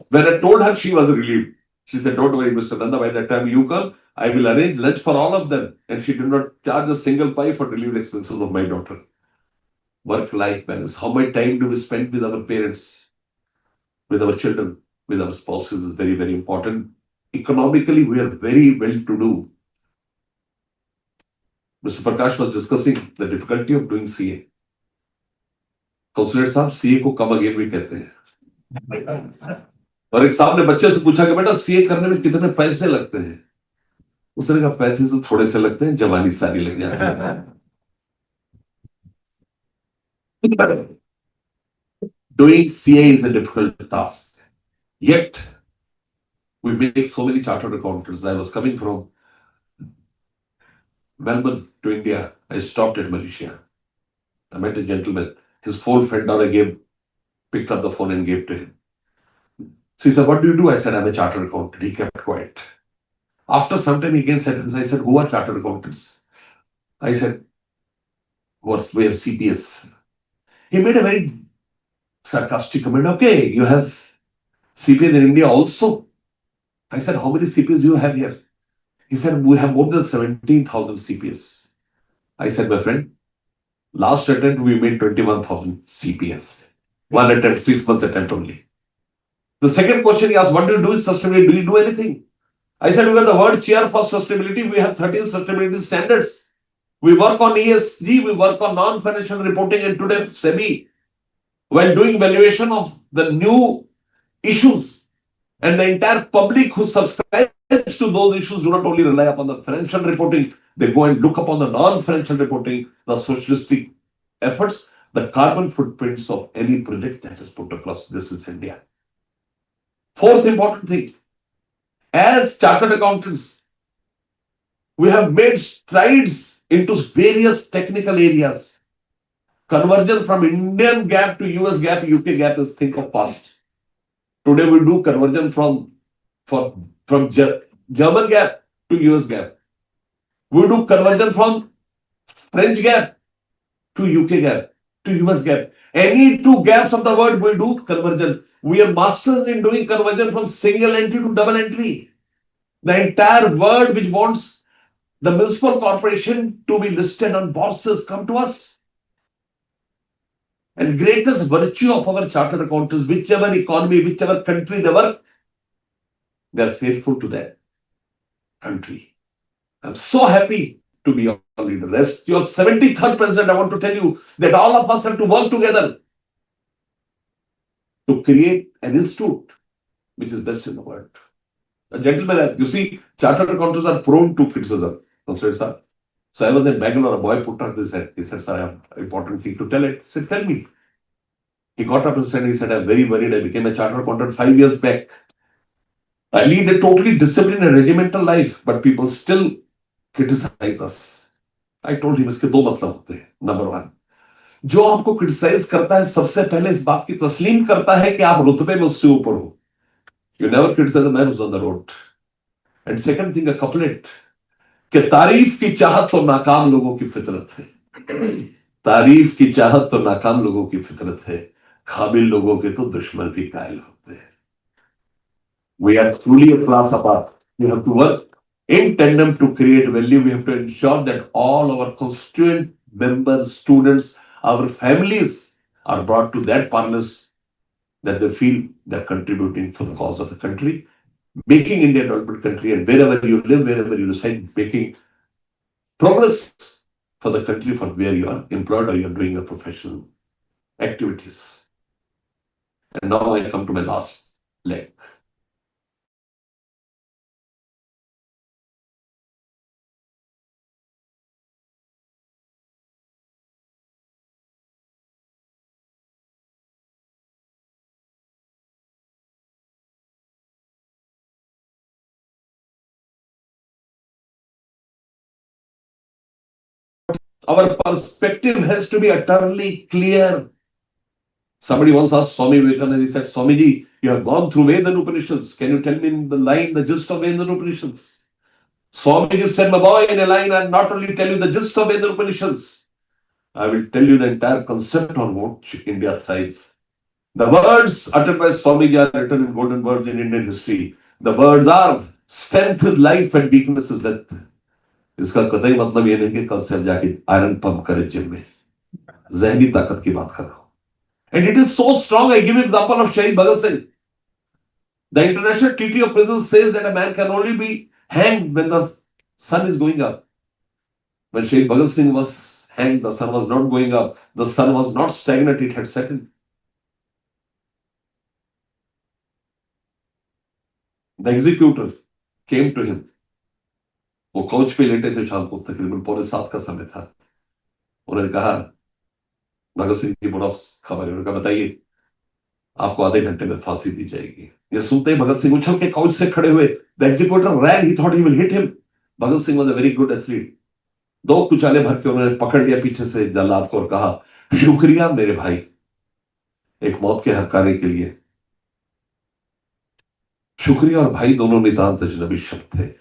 When I told her, she was relieved. She said, don't worry, Mr. Nanda, by the time you come, I will arrange lunch for all of them. And she did not charge a single pie for relieved expenses of my daughter. Work-life balance. How much time do we spend with our parents, with our children, with our spouses is very, very important. Economically, we are very well to do. Mr. Prakash was discussing the difficulty of doing CA. Consulate साहब CA को come again भी कहते हैं. और एक साहब ने बच्चे से पूछा कि बेटा CA करने में कितने पैसे लगते हैं? उसने कहा पैसे तो थोड़े से लगते हैं, जवानी सारी लग जाती है. Doing CA is a difficult task. Yet, we make so many chartered accountants. I was coming from Melbourne to India. I stopped at Malaysia. I met a gentleman. His phone fell down. I picked up the phone and gave to him. So he said, what do you do? I said, I'm a chartered accountant. He kept quiet. After some time, he again said, I said, who are chartered accountants? I said, where's CPS? He made a very sarcastic comment. Okay, you have CPS in India also. I said, how many CPS do you have here? He said, we have more than 17,000 CPS. I said, my friend, last attempt we made 21,000 CPS. One attempt, 6 months attempt only. The second question he asked, what do you do with sustainability? Do you do anything? I said, we got the world chair for sustainability. We have 13 sustainability standards. We work on ESG, we work on non-financial reporting, and today SEBI, while doing valuation of the new issues, and the entire public who subscribes to those issues do not only rely upon the financial reporting, they go and look upon the non-financial reporting, the socialistic efforts, the carbon footprints of any project that is put across. This is India. Fourth important thing, as chartered accountants, we have made strides into various technical areas. Conversion from Indian GAAP to US GAAP, UK GAAP is think of past. Today we do conversion from German GAAP to US GAAP. We do conversion from French GAAP to UK GAAP to US GAAP. Any two gaps of the world we do conversion. We are masters in doing conversion from single entry to double entry. The entire world which wants the municipal corporation to be listed on bourses come to us. And greatest virtue of our chartered accountants, whichever economy, whichever country they work, they are faithful to that country. I'm so happy to be your leader. As your 73rd president, I want to tell you that all of us have to work together to create an institute which is best in the world. A gentleman, you see, chartered accountants are prone to criticism. So I was in Bangalore, a boy put up his head. He said, sir, I have an important thing to tell it. I said, tell me. He got up and said, I'm very worried. I became a chartered accountant 5 years back. I lead a totally disciplined and regimental life, but people still criticize us. I told him, इसके दो मतलब होते हैं. Number one, जो आपको criticize करता है, सबसे पहले इस बात की तस्लीम करता है कि आप रुतबे में उससे ऊपर हो. You never criticize the man who's on the road. And second thing, a couplet, कि तारीफ की चाहत तो नाकाम लोगों की फितरत है. तारीफ की चाहत तो नाकाम लोगों की फितरत है. काबिल लोगों के तो दुश्मन भी कायल होते हैं. We are truly a class apart. We have to work in tandem to create value. We have to ensure that all our constituent members, students, our families are brought to that parlance that they feel they're contributing for the cause of the country, making India a developed country, and wherever you live, wherever you reside, making progress for the country for where you are employed or you're doing your professional activities. And now I come to my last leg. Our perspective has to be utterly clear. Somebody once asked Swami Vivekananda, he said, Swamiji, you have gone through Veda and Upanishads. Can you tell me in the line the gist of Veda and Upanishads? Swamiji said, my boy, in a line, I'll not only tell you the gist of Veda and Upanishads, I will tell you the entire concept on which India thrives. The words uttered by Swamiji are written in golden words in Indian history. The words are, strength is life and weakness is death. इसका कतई मतलब ये नहीं कि कल से हम जाके आयरन पंप करें जिम में. जहनी ताकत की बात कर रहा हूं. And it is so strong. I give you example of Shahid Bhagat Singh. The International Treaty of Prisons says that a man can only be hanged when the sun is going up. When Shahid Bhagat Singh was hanged, the sun was not going up. The sun was not stagnant, it had settled. The executor came to him. वो coach पे लेटे थे शाम को तकरीबन 6:45 का समय था. उन्होंने कहा भगत सिंह की बुरा खबर है. उन्होंने कहा बताइए आपको आधे घंटे में फांसी दी जाएगी. ये सुनते ही भगत सिंह उछल के काउच से खड़े हुए. The executor ran, he thought he will hit him. Bhagat Singh was a very good athlete. 2 कुचाले भर के उन्होंने पकड़ लिया पीछे से जल्लाद को और कहा शुक्रिया मेरे भाई एक मौत के हक़ाने के लिए. शुक्रिया और भाई दोनों नितांत अजनबी शब्द थे.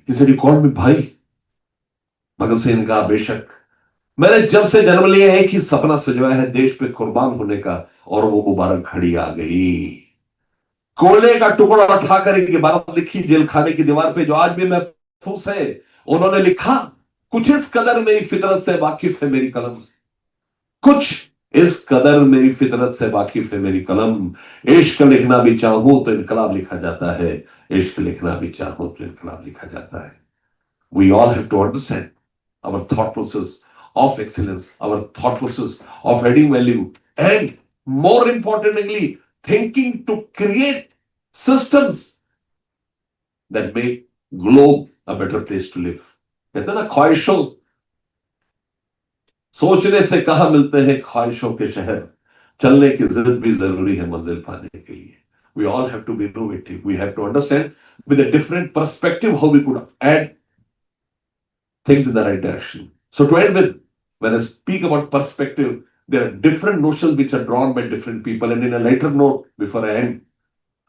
He said, "You called me भाई." भगत सिंह ने कहा, बेशक. मैंने जब से जन्म लिया एक ही सपना सजवाया है, देश पे कुर्बान होने का, और वो मुबारक घड़ी आ गई. कोयले का टुकड़ा उठाकर एक इबारत लिखी जेल खाने की दीवार पे, जो आज भी महफूज है. उन्होंने लिखा, कुछ इस कदर मेरी फितरत से वाकिफ है मेरी कलम. कुछ इस कदर मेरी फितरत से वाकिफ है मेरी कलम. इश्क लिखना भी चाहूं तो इनकलाब लिखा जाता है. इश्क लिखना भी चाहूं तो इनकलाब लिखा जाता है. We all have to understand our thought process of excellence, our thought process of adding value, and more importantly, thinking to create systems that make globe a better place to live. कहते हैं ना, ख्वाहिशों, सोचने से कहाँ मिलते हैं ख्वाहिशों के शहर. चलने की जिद भी जरूरी है मंजिल पाने के लिए. We all have to be innovative. We have to understand with a different perspective how we could add things in the right direction. So to end with, when I speak about perspective, there are different notions which are drawn by different people. And in a lighter note, before I end,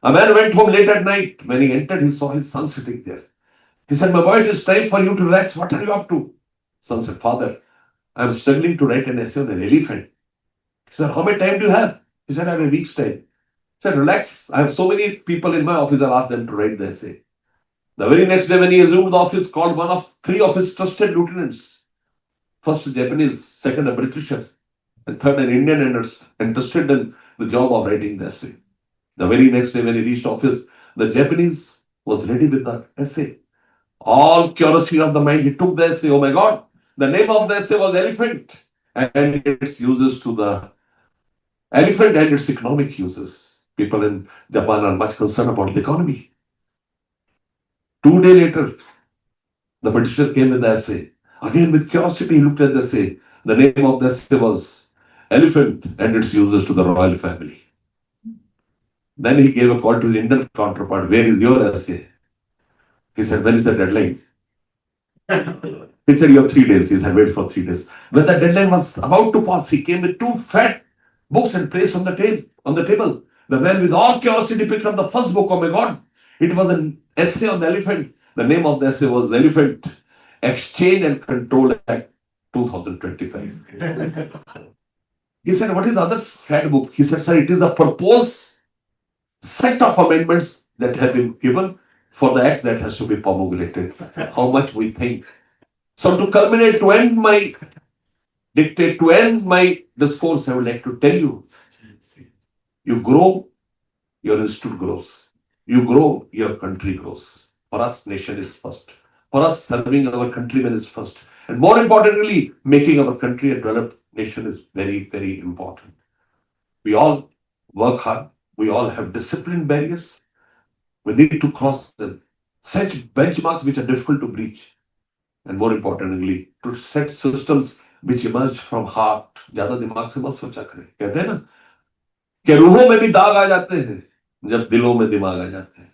a man went home late at night. When he entered, he saw his son sitting there. He said, "My boy, it is time for you to relax. What are you up to?" Son said, "Father, I am struggling to write an essay on an elephant." He said, "How much time do you have?" He said, "I have a week's time." He said, "Relax. I have so many people in my office. I'll ask them to write the essay." The very next day, when he assumed the office, called one of three of his trusted lieutenants. First a Japanese, second a Britisher, and third an Indian interested in the job of writing the essay. The very next day when he reached office, the Japanese was ready with the essay. All curiosity of the mind, he took the essay. Oh my God, the name of the essay was Elephant, and its uses to the elephant and its economic uses. People in Japan are much concerned about the economy. 2 days later, the Britisher came with the essay. Again, with curiosity, he looked at the essay. The name of the essay was Elephant and its uses to the royal family. Then he gave a call to his Indian counterpart. Where is your essay? He said, when is the deadline? He said, you have 3 days. He said, wait for 3 days. When the deadline was about to pass, he came with 2 fat books and placed on the table. The man with all curiosity picked up the first book. Oh my God, it was an essay on the elephant. The name of the essay was Elephant Exchange and Control Act 2025. He said, what is the other fat book? He said, sir, it is a proposed set of amendments that have been given for the act that has to be promulgated. How much we think. So to culminate, to end my dictate, to end my discourse, I would like to tell you, you grow, your institute grows. You grow, your country grows. For us, nation is first. For us, serving our countrymen is first. And more importantly, making our country a developed nation is very, very important. We all work hard. We all have discipline barriers. We need to cross them. Set benchmarks which are difficult to breach. And more importantly, to set systems which emerge from heart. ज़्यादा दिमाग से मत सोचा करें. कहते हैं ना कि रूहों में भी दाग आ जाते हैं जब दिलों में दिमाग आ जाते हैं.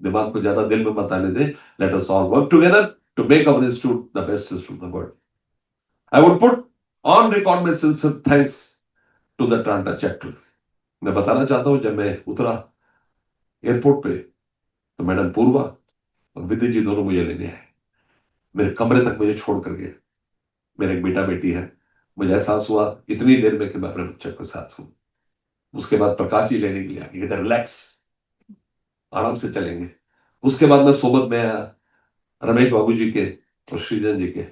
दिमाग को ज़्यादा दिल में मत आने दें. Let us all work together to make our institute the best institute in the world. I would put on record my sincere thanks to the Tranta chapter. मैं बताना चाहता हूँ, जब मैं उतरा एयरपोर्ट पे तो मैडम पूर्वा और विद्या जी दोनों मुझे लेने आए. मेरे कमरे तक मुझे छोड़ कर गए. मेरा एक बेटा बेटी है. मुझे एहसास हुआ इतनी देर में कि मैं अपने बच्चे के साथ हूं. उसके बाद प्रकाश जी लेने के लिए आगे, कहते रिलैक्स, आराम से चलेंगे. उसके बाद मैं सोबत में आया रमेश बाबू जी के और श्रीजन जी के.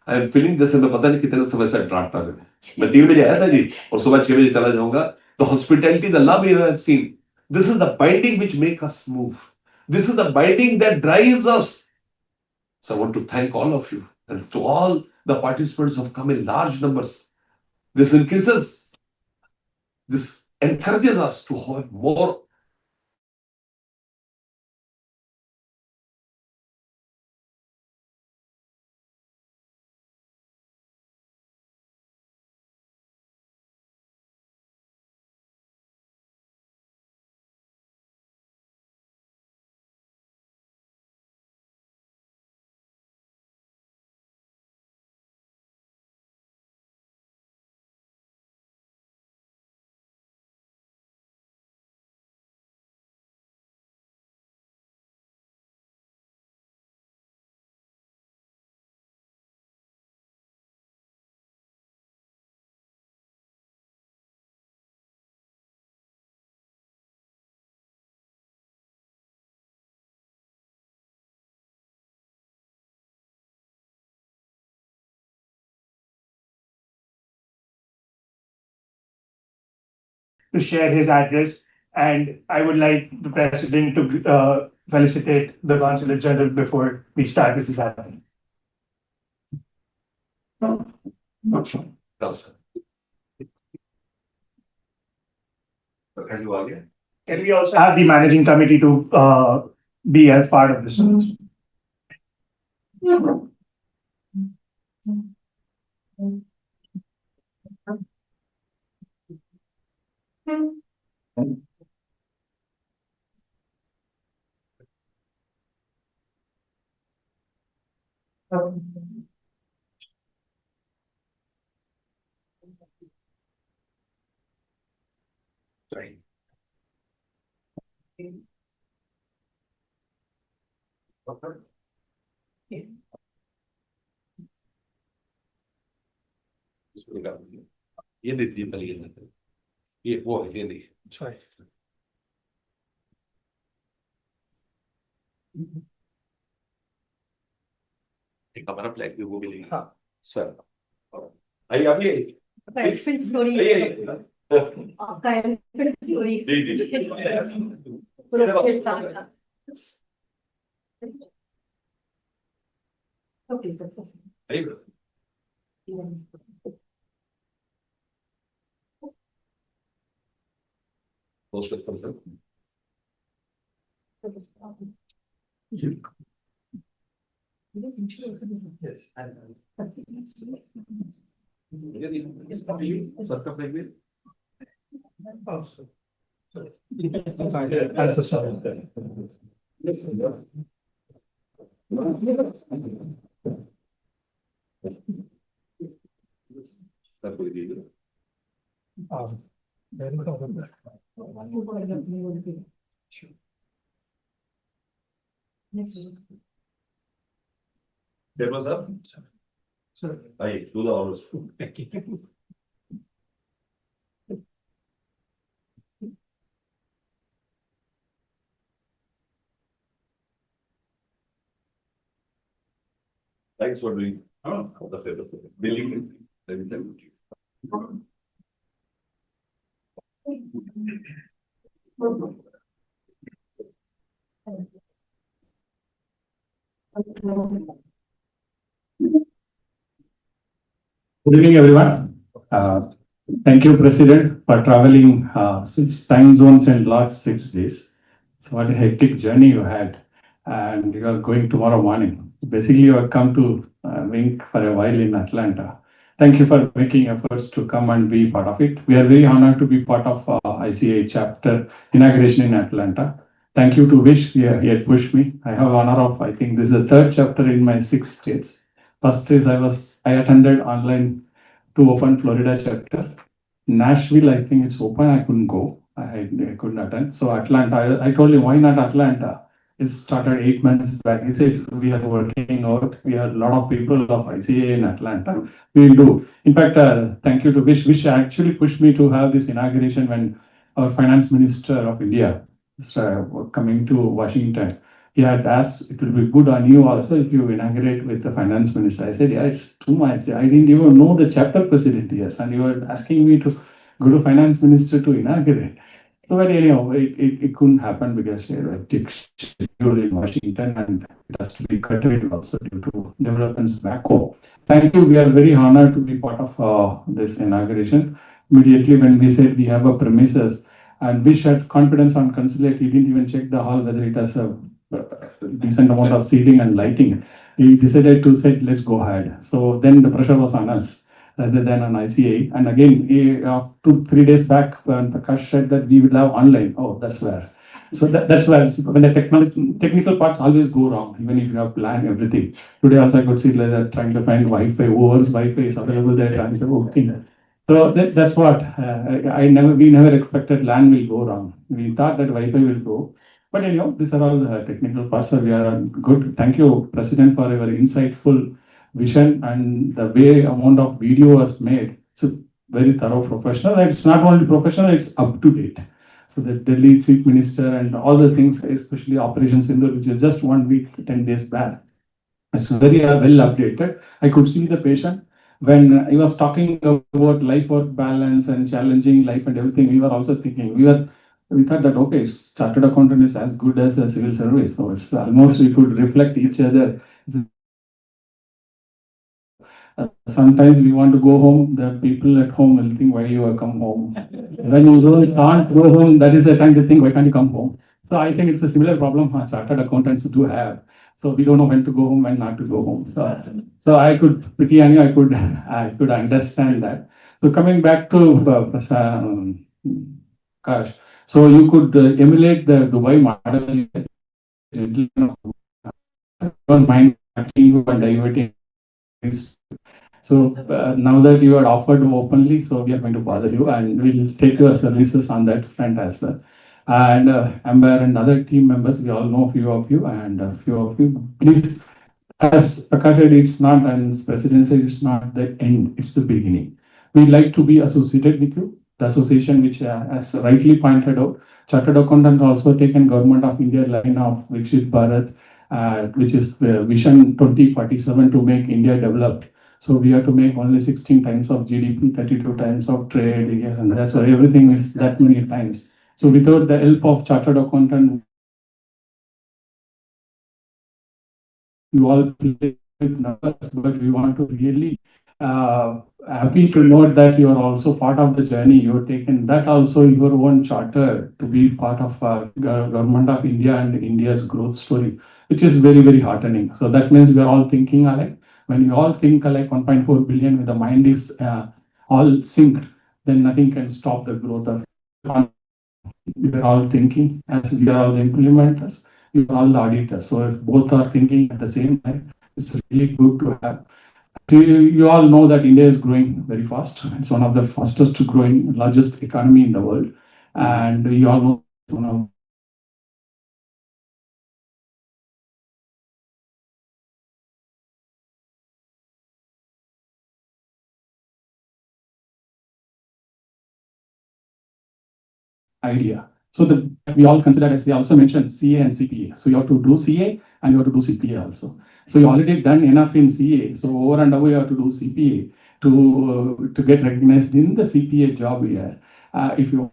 आई एम फीलिंग जैसे मैं पता नहीं कितने समय से ड्राफ्टा में. मैं 3 बजे आया था जी और सुबह 6 बजे चला जाऊंगा. The hospitality, the love you have seen, this is the binding which makes us move. This is the binding that drives us. So I want to thank all of you and to all the participants who have come in large numbers. This increases, this encourages us to have more to share his address. And I would like the President to felicitate the Consulate General before we start with his address. Can we also have the managing committee to be as part of this? Sorry. ये दे दीजिए पहले ये वो है ये नहीं एक हमारा फ्लैग भी वो मिलेगा हाँ सर आइए आप ये आपका स्टोरी जी सबका फ्लैग भी sir आइए do the honors thanks for doing the favor building everything Good evening, everyone. Thank you, President, for traveling 6 time zones in last 6 days. So what a hectic journey you had, and you are going tomorrow morning. Basically, you have come to Wink for a while in Atlanta. Thank you for making efforts to come and be part of it. We are very honored to be part of ICAI chapter inauguration in Atlanta. Thank you to Vish, he had pushed me. I have honor of, I think this is the 3rd chapter in my 6 states. First is I attended online to open Florida chapter. Nashville, I think it's open. I couldn't go. I couldn't attend. So Atlanta, I told him, why not Atlanta? It started 8 months back. He said, we are working out. We have a lot of people of ICAI in Atlanta. We will do. In fact, thank you to Vish. Vish actually pushed me to have this inauguration when our finance minister of India is coming to Washington. He had asked, it will be good on you also if you inaugurate with the finance minister. I said, yeah, it's too much. I didn't even know the chapter president here. And you were asking me to go to finance minister to inaugurate. So, but anyhow, it couldn't happen because we had a tick schedule in Washington and it has to be curtailed also due to developments back home. Thank you. We are very honored to be part of this inauguration. Immediately when we said we have a premises and Vish had confidence on consulate, he didn't even check the hall whether it has a decent amount of seating and lighting. He decided to say, let's go ahead. So then the pressure was on us rather than on ICAI. And again, 2-3 days back, when Prakash said that we will have online. Oh, that's where. So that's where when the technical parts always go wrong, even if you have planned everything. Today also I could see like that trying to find Wi-Fi, whoever's Wi-Fi is available there, trying to open. So that's what we never expected LAN will go wrong. We thought that Wi-Fi will go. But anyhow, these are all the technical parts. So we are good. Thank you, President, for your insightful vision and the way amount of video was made. It's a very thorough professional. And it's not only professional, it's up to date. So the Delhi Chief Minister and all the things, especially Operations Indoor, which is just 1 week, 10 days back. It's very well updated. I could see the patient. when he was talking about life-work balance and challenging life and everything, we were also thinking, we thought that, okay, chartered accountant is as good as a civil service. So it's almost we could reflect each other. Sometimes we want to go home, the people at home will think, why you have come home? When you can't go home, that is the time they think, why can't you come home? So I think it's a similar problem chartered accountants do have. So we don't know when to go home, when not to go home. So I could, I could understand that. So coming back to Kash, so you could emulate the Dubai model. Don't mind you and diverting. So now that you are offered openly, so we are going to bother you and we'll take your services on that front as well. And Amber and other team members, we all know a few of you and a few of you. Please, as Prakash said, it's not, and President said, it's not the end, it's the beginning. We'd like to be associated with you. The association, which as rightly pointed out, Chartered Accountant also taken Government of India line of Vikshit Bharat, which is Vision 2047 to make India developed. So we have to make only 16 times of GDP, 32 times of trade, and that's why everything is that many times. So without the help of Chartered Accountant, you all play with numbers, but we want to really happy to note that you are also part of the journey. You have taken that also your own charter to be part of Government of India and India's growth story, which is very, very heartening. So that means we are all thinking alike. When you all think alike, 1.4 billion, when the mind is all synced, then nothing can stop the growth of. We are all thinking as we are all the implementers, we are all the auditors. So if both are thinking at the same time, it's really good to have. So you all know that India is growing very fast. It's one of the fastest growing, largest economy in the world. And you all know it's one of idea. So that we all consider, as they also mentioned, CA and CPA. So you have to do CA and you have to do CPA also. So you already done enough in CA. So over and over you have to do CPA to get recognized in the CPA job here. If you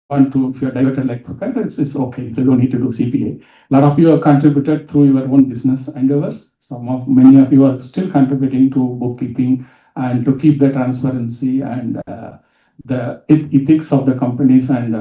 want to, if you're diverted like Prakash, it's okay. So you don't need to do CPA. A lot of you have contributed through your own business endeavors. Many of you are still contributing to bookkeeping and to keep the transparency and the ethics of the companies and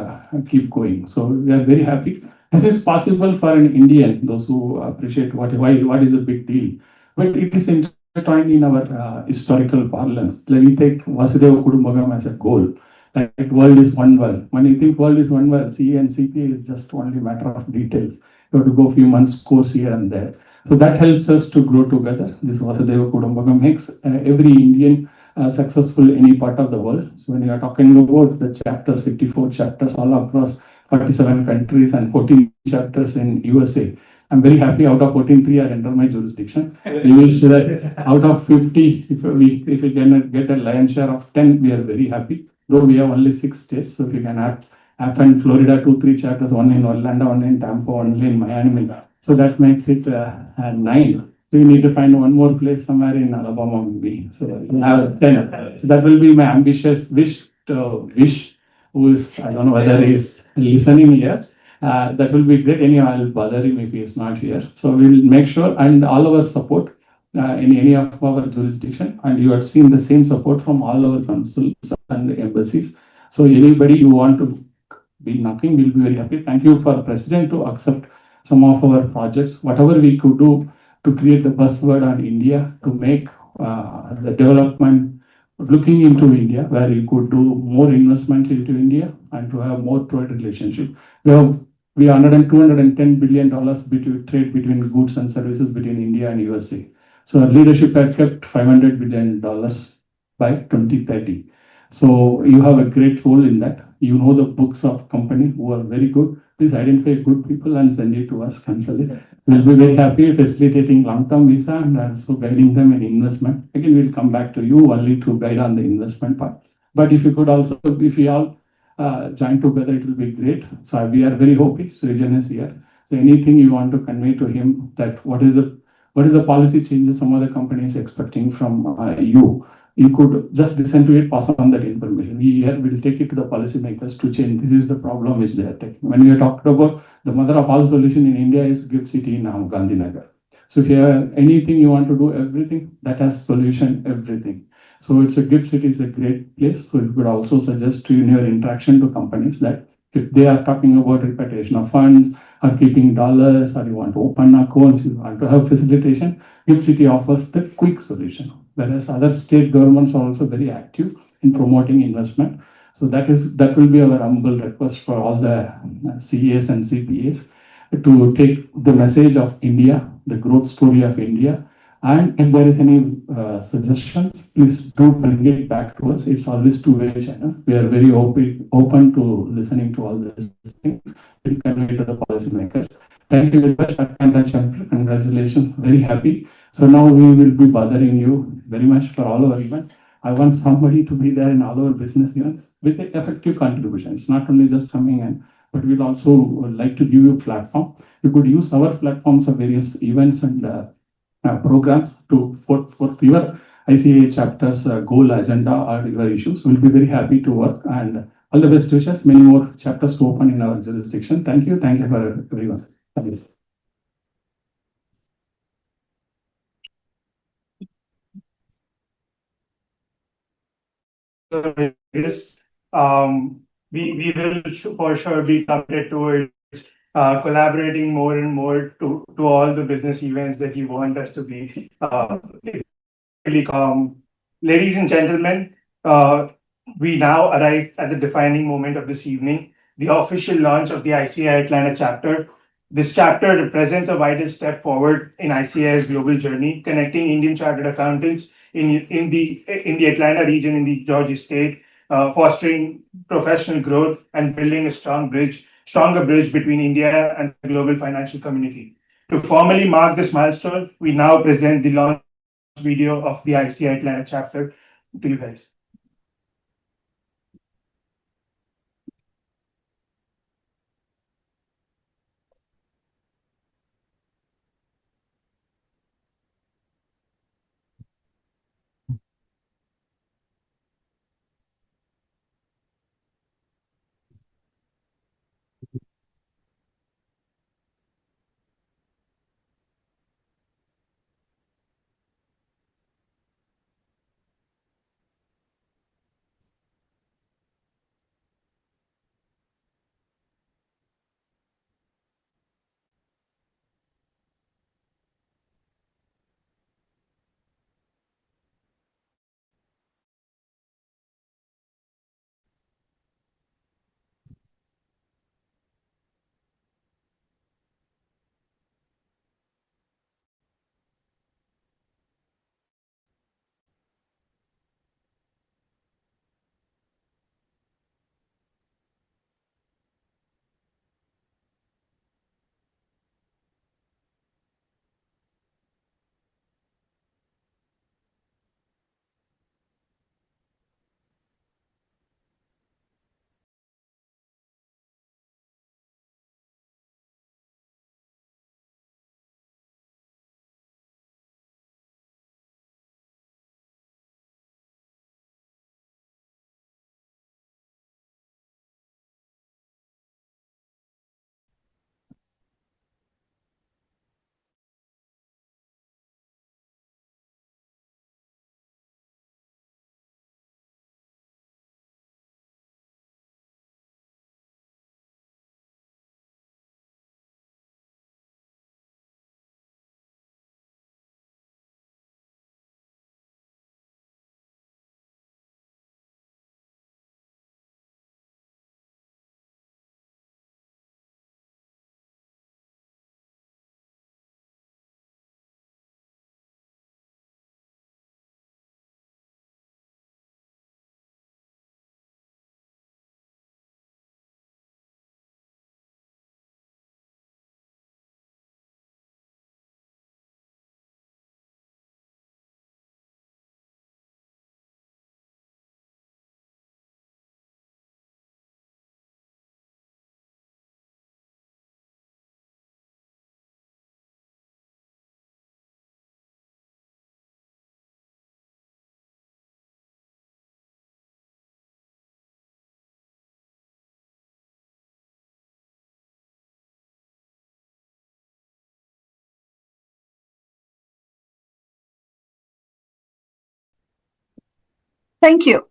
keep going. So we are very happy. This is possible for an Indian, those who appreciate what is a big deal. But it is intertwined in our historical parlance. Let me take Vasudeva Kudumbakam as a goal. Like world is one world. When you think world is one world, CA and CPA is just only a matter of details. You have to go a few months course here and there. So that helps us to grow together. This Vasudeva Kudumbakam makes every Indian successful in any part of the world. So when you are talking about the chapters, 54 chapters all across 47 countries and 14 chapters in USA, I'm very happy out of 14, 3 are under my jurisdiction. We will see that out of 50, if we can get a lion's share of 10, we are very happy. Though we have only 6 states, so if you can happen Florida 2, 3 chapters, one in Orlando, one in Tampa, one in Miami. So that makes it 9. So you need to find one more place somewhere in Alabama maybe. So we have 10. So that will be my ambitious wish to Wish, who is, I don't know whether he is listening here. That will be great. Anyhow, I'll bother him if he is not here. So we'll make sure and all our support in any of our jurisdiction. And you have seen the same support from all our consuls and embassies. So anybody you want to be knocking, we'll be very happy. Thank you for President to accept some of our projects, whatever we could do to create the buzzword on India, to make the development looking into India, where you could do more investment into India and to have more trade relationship. We have $210 billion between trade between goods and services between India and USA. So our leadership had kept $500 billion by 2030. So you have a great role in that. You know the books of company who are very good. Please identify good people and send it to us, cancel it. We'll be very happy facilitating long-term visa and also guiding them in investment. Again, we'll come back to you only to guide on the investment part. But if you could also, if we all join together, it will be great. So we are very happy. Srijan is here. So anything you want to convey to him that what is the policy changes some other companies expecting from you, you could just listen to it, pass on that information. We will take it to the policymakers to change. This is the problem which they are taking. When we are talking about the mother of all solution in India is Gift City in Gandhinagar. So if you have anything you want to do, everything that has solution, everything. So it's a Gift City is a great place. So you could also suggest to in your interaction to companies that if they are talking about repatriation of funds or keeping dollars, or you want to open accounts, you want to have facilitation, Gift City offers the quick solution. Whereas other state governments are also very active in promoting investment. So that will be our humble request for all the CAs and CPAs to take the message of India, the growth story of India, and if there is any suggestions, please do bring it back to us. It's always two-way channel. We are very open to listening to all these things. We convey to the policymakers. Thank you very much, congratulations. Very happy. So now we will be bothering you very much for all our events. I want somebody to be there in all our business events with an effective contribution. It's not only just coming in, but we'll also like to give you a platform. You could use our platforms of various events and programs for your ICAI chapters goal agenda or your issues. We'll be very happy to work, and all the best wishes. Many more chapters to open in our jurisdiction. Thank you for everyone. Thank you. Yes, we will for sure be committed towards collaborating more and more to all the business events that you want us to be. Ladies and gentlemen, we now arrive at the defining moment of this evening, the official launch of the ICAI Atlanta chapter. This chapter represents a vital step forward in ICAI's global journey, connecting Indian chartered accountants in the Atlanta region in the Georgia state, fostering professional growth and building a stronger bridge between India and the global financial community. To formally mark this milestone, we now present the launch video of the ICAI Atlanta chapter to you guys. Thank you.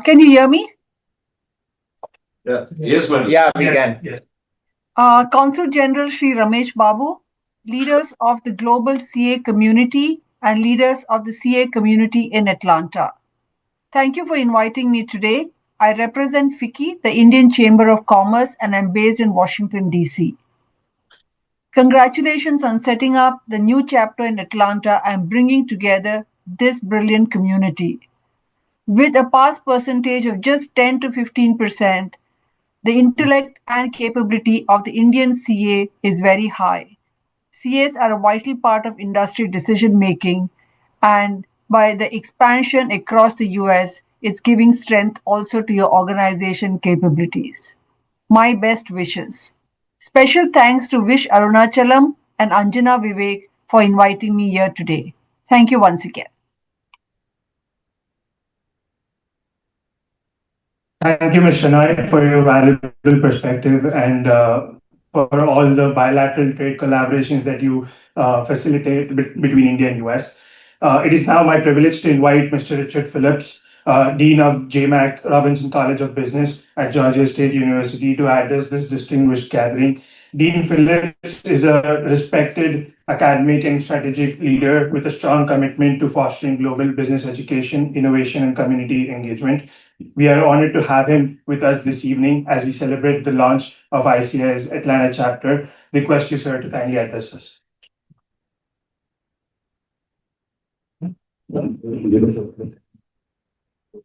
Can you hear me? Yes, madam. Yeah, we can. Yes. Consul General Sri Ramesh Babu, leaders of the global CA community and leaders of the CA community in Atlanta. Thank you for inviting me today. I represent FICCI, the Indian Chamber of Commerce, and I'm based in Washington, D.C. Congratulations on setting up the new chapter in Atlanta and bringing together this brilliant community. With a pass percentage of just 10 to 15%, the intellect and capability of the Indian CA is very high. CAs are a vital part of industry decision making, and by the expansion across the US, it's giving strength also to your organization capabilities. My best wishes. Special thanks to Vish Arunachalam and Anjana Vivek for inviting me here today. Thank you once again. Thank you, Ms. Shenoy, for your valuable perspective and for all the bilateral trade collaborations that you facilitate between India and US. It is now my privilege to invite Mr. Richard Phillips, Dean of JMAC Robinson College of Business at Georgia State University, to address this distinguished gathering. Dean Phillips is a respected academic and strategic leader with a strong commitment to fostering global business education, innovation, and community engagement. We are honored to have him with us this evening as we celebrate the launch of ICAI's Atlanta chapter. Request you, sir, to kindly address us.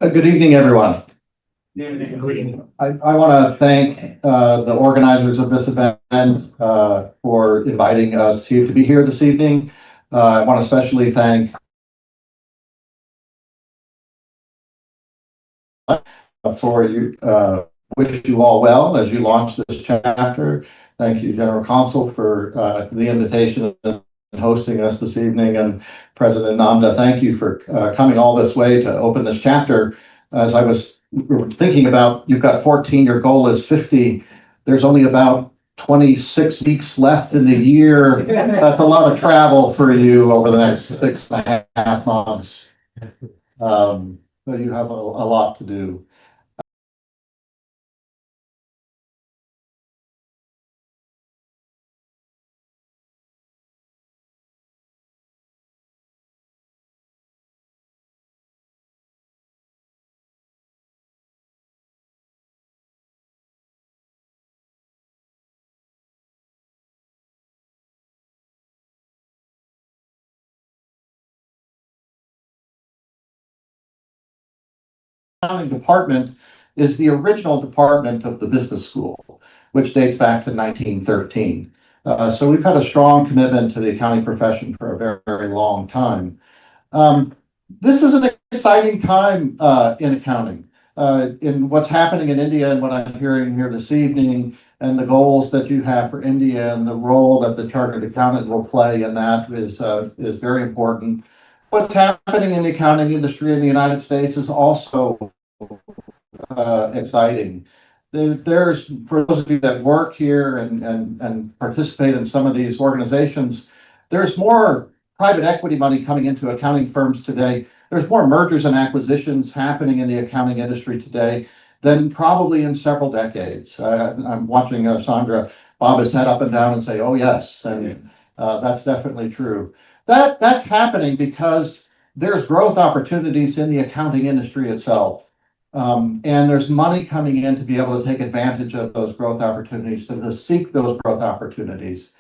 Good evening, everyone. I want to thank the organizers of this event for inviting us here to be here this evening. I want to especially thank for you, wish you all well as you launch this chapter. Thank you, General Counsel, for the invitation and hosting us this evening. And President Nanda, thank you for coming all this way to open this chapter. As I was thinking about, you've got 14, your goal is 50. There's only about 26 weeks left in the year. That's a lot of travel for you over the next 6.5 months. But you have a lot to do. Accounting department is the original department of the business school, which dates back to 1913. So we've had a strong commitment to the accounting profession for a very, very long time. This is an exciting time in accounting. In what's happening in India and what I'm hearing here this evening, and the goals that you have for India and the role that the chartered accountant will play in that is very important. What's happening in the accounting industry in the United States is also exciting. There's, for those of you that work here and participate in some of these organizations, there's more private equity money coming into accounting firms today. There's more mergers and acquisitions happening in the accounting industry today than probably in several decades. I'm watching Sandra bob his head up and down and say, oh yes, and that's definitely true. That's happening because there's growth opportunities in the accounting industry itself. And there's money coming in to be able to take advantage of those growth opportunities, to seek those growth opportunities.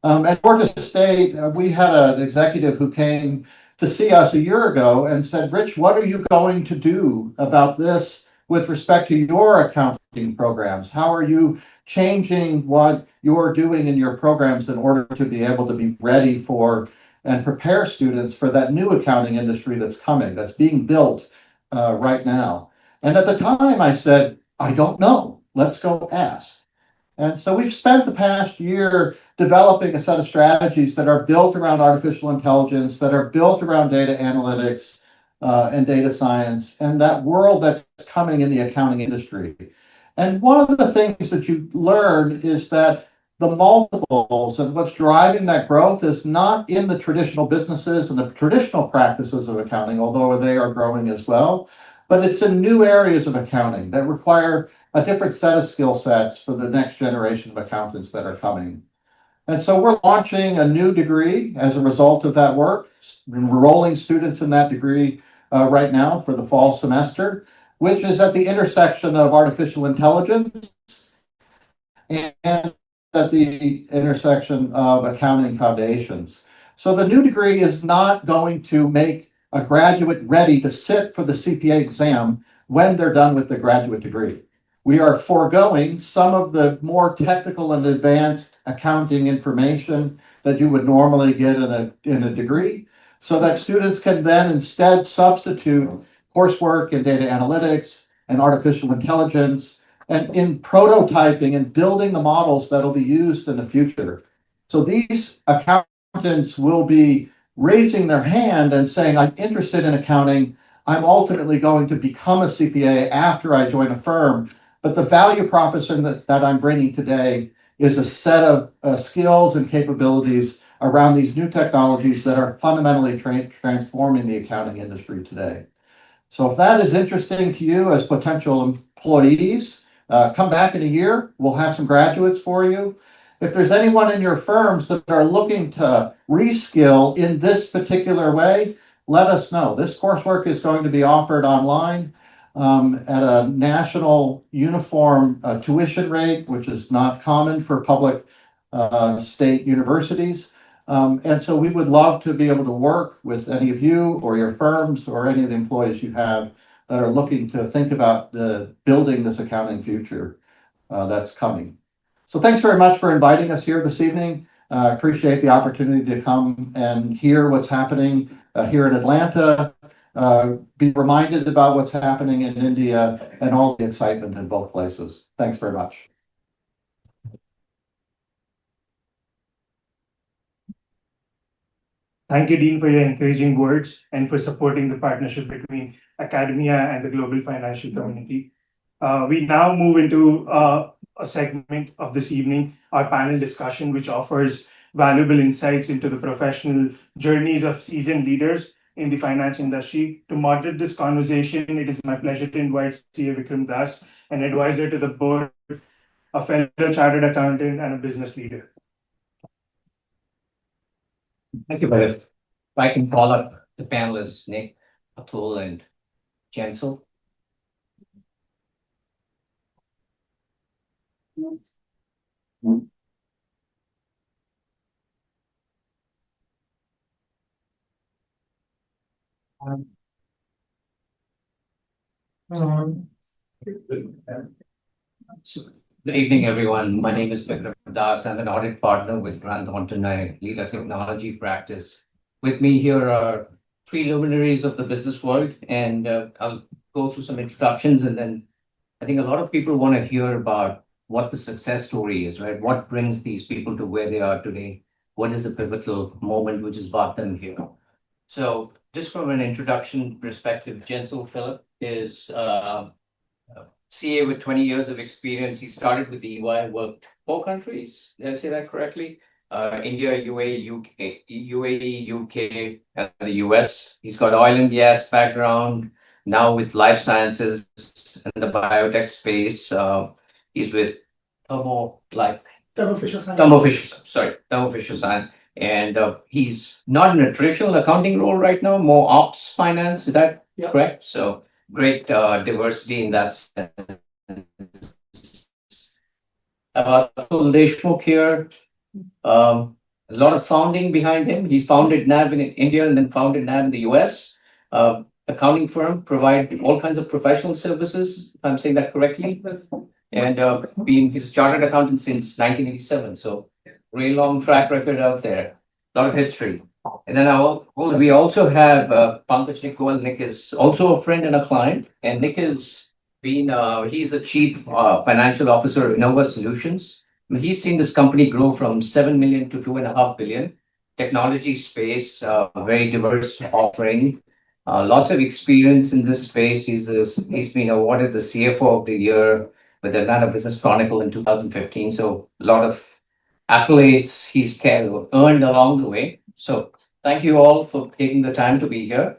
At Georgia State, we had an executive who came to see us a year ago and said, Rich, what are you going to do about this with respect to your accounting programs? How are you changing what you're doing in your programs in order to be able to be ready for and prepare students for that new accounting industry that's coming, that's being built right now? And at the time I said, I don't know, let's go ask. And so we've spent the past year developing a set of strategies that are built around artificial intelligence, that are built around data analytics and data science, and that world that's coming in the accounting industry. And one of the things that you learn is that the multiples and what's driving that growth is not in the traditional businesses and the traditional practices of accounting, although they are growing as well, but it's in new areas of accounting that require a different set of skill sets for the next generation of accountants that are coming. And so we're launching a new degree as a result of that work, enrolling students in that degree right now for the fall semester, which is at the intersection of artificial intelligence and at the intersection of accounting foundations. So the new degree is not going to make a graduate ready to sit for the CPA exam when they're done with the graduate degree. We are foregoing some of the more technical and advanced accounting information that you would normally get in a degree, so that students can then instead substitute coursework in data analytics and artificial intelligence and in prototyping and building the models that'll be used in the future. So these accountants will be raising their hand and saying, I'm interested in accounting. I'm ultimately going to become a CPA after I join a firm. But the value proposition that I'm bringing today is a set of skills and capabilities around these new technologies that are fundamentally transforming the accounting industry today. So if that is interesting to you as potential employees, come back in a year. We'll have some graduates for you. If there's anyone in your firms that are looking to reskill in this particular way, let us know. This coursework is going to be offered online at a national uniform tuition rate, which is not common for public state universities. And so we would love to be able to work with any of you or your firms or any of the employees you have that are looking to think about building this accounting future that's coming. So thanks very much for inviting us here this evening. Appreciate the opportunity to come and hear what's happening here in Atlanta, be reminded about what's happening in India and all the excitement in both places. Thanks very much. Thank you, Dean, for your encouraging words and for supporting the partnership between academia and the global financial community. We now move into a segment of this evening, our panel discussion, which offers valuable insights into the professional journeys of seasoned leaders in the finance industry. To moderate this conversation, it is my pleasure to invite CA Vikram Das, an advisor to the board, a fellow chartered accountant, and a business leader. Thank you, Bharat. If I can call up the panelists, Nick, Atul, and Jensel. Good evening, everyone. My name is Vikram Das. I'm an audit partner with Grant Thornton. I lead a technology practice. With me here are three luminaries of the business world, and I'll go through some introductions, and then I think a lot of people want to hear about what the success story is, right? What brings these people to where they are today? What is the pivotal moment which has brought them here? So just from an introduction perspective, Jensel Philip is CA with 20 years of experience. He started with the EY, worked 4 countries. Did I say that correctly? India, UAE, UK, and the US. He's got oil and gas background, now with life sciences and the biotech space. He's with Thermo Fisher Science. And he's not in a traditional accounting role right now, more ops finance. Is that correct? So great diversity in that sense. Atul Deshmukh here. A lot of founding behind him. He founded NAV in India and then founded NAV in the US. Accounting firm, provide all kinds of professional services, if I'm saying that correctly. And he's a chartered accountant since 1987. So really long track record out there. A lot of history. And then we also have Pankaj Nick Goel. Nick is also a friend and a client. And Nick has been, he's the chief financial officer of Innova Solutions. He's seen this company grow from 7 million to 2.5 billion. Technology space, very diverse offering. Lots of experience in this space. He's been awarded the CFO of the Year with the Atlanta Business Chronicle in 2015. So a lot of accolades he's earned along the way. So thank you all for taking the time to be here.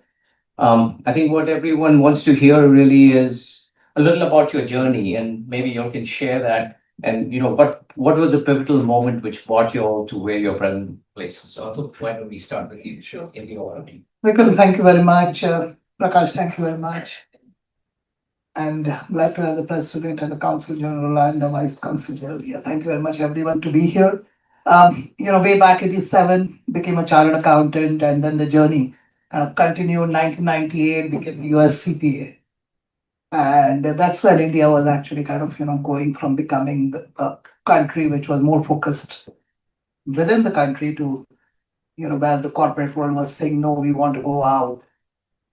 I think what everyone wants to hear really is a little about your journey, and maybe you all can share that. And what was a pivotal moment which brought you all to where your present place? So why don't we start with you, sure, in the order. Vikram, thank you very much. Prakash, thank you very much. And glad to have the President and the Council General and the Vice Council General here. Thank you very much, everyone, to be here. Way back 87, became a chartered accountant, and then the journey continued. 1998, became US CPA. And that's when India was actually going from becoming a country which was more focused within the country to, where the corporate world was saying, no, we want to go out.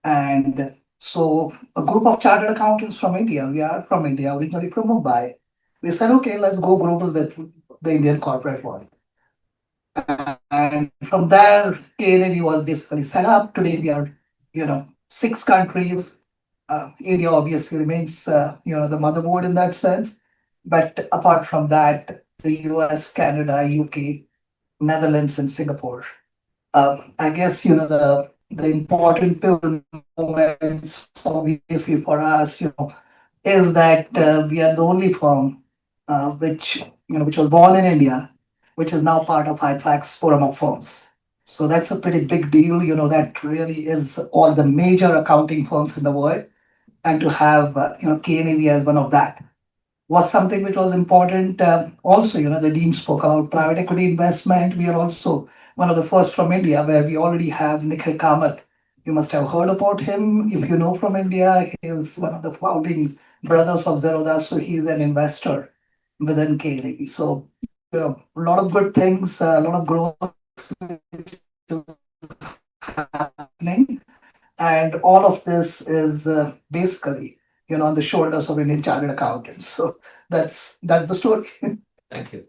And so a group of chartered accountants from India, we are from India, originally from Mumbai, we said, okay, let's go global with the Indian corporate world. And from there, KNAV was basically set up. Today we are, 6 countries. India obviously remains, the motherboard in that sense. But apart from that, the US, Canada, UK, Netherlands, and Singapore. I guess, the important pivotal moments, obviously for us, is that we are the only firm which was born in India, which is now part of ICAI's Forum of Firms. So that's a pretty big deal. That really is all the major accounting firms in the world, and to have KNAV as one of that was something which was important. Also, the Dean spoke about private equity investment. We are also one of the first from India, where we already have Nikhil Kamath. You must have heard about him. If you know from India, he is one of the founding brothers of Zerodha, so he's an investor within KNAV. So, a lot of good things, a lot of growth happening. And all of this is basically, on the shoulders of Indian chartered accountants. So that's the story. Thank you.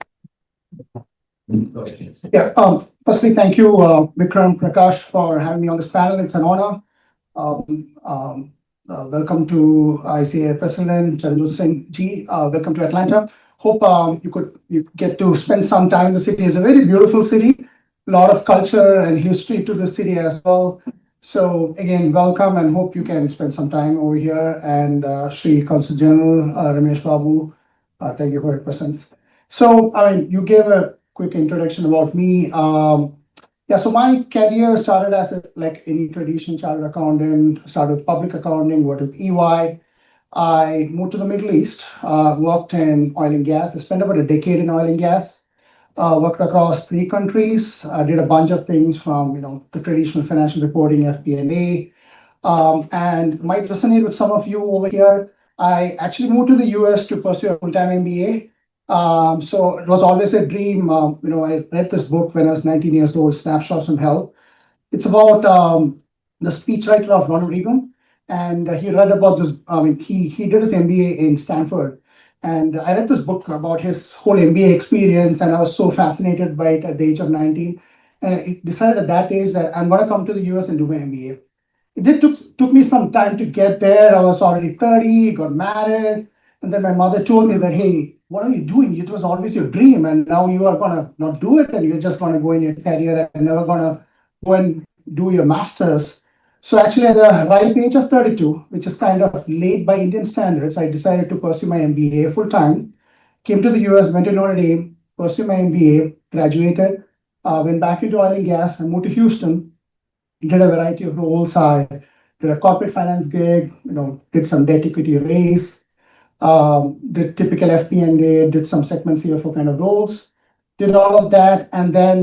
Yeah. Firstly, thank you, Vikram, Prakash, for having me on this panel. It's an honor. Welcome to ICAI President Chandru Singh Ji. Welcome to Atlanta. Hope you get to spend some time in the city. It's a very beautiful city. A lot of culture and history to the city as well. So again, welcome, and hope you can spend some time over here. And Sri Consul General Ramesh Babu, thank you for your presence. So, you gave a quick introduction about me. So my career started as like any traditional chartered accountant, started with public accounting, worked with EY. I moved to the Middle East, worked in oil and gas. I spent about a decade in oil and gas. Worked across 3 countries. I did a bunch of things from the traditional financial reporting, FP&A, and might resonate with some of you over here. I actually moved to the US to pursue a full-time MBA. So it was always a dream. I read this book when I was 19 years old, Snapshots from Hell. It's about the speechwriter of Ronald Reagan, and he read about this. He did his MBA in Stanford. And I read this book about his whole MBA experience, and I was so fascinated by it at the age of 19. And I decided at that age that I'm going to come to the US and do my MBA. It took me some time to get there. I was already 30, got married. And then my mother told me that, hey, what are you doing? It was always your dream. And now you are going to not do it. And you're just going to go in your career and never going to go and do your master's. So actually at the ripe age of 32, which is kind of late by Indian standards, I decided to pursue my MBA full time. Came to the US, went to Notre Dame, pursued my MBA, graduated, went back into oil and gas, and moved to Houston. Did a variety of roles. I did a corporate finance gig, did some debt equity raise, did typical FP&A, did some segment CFO kind of roles, did all of that, and then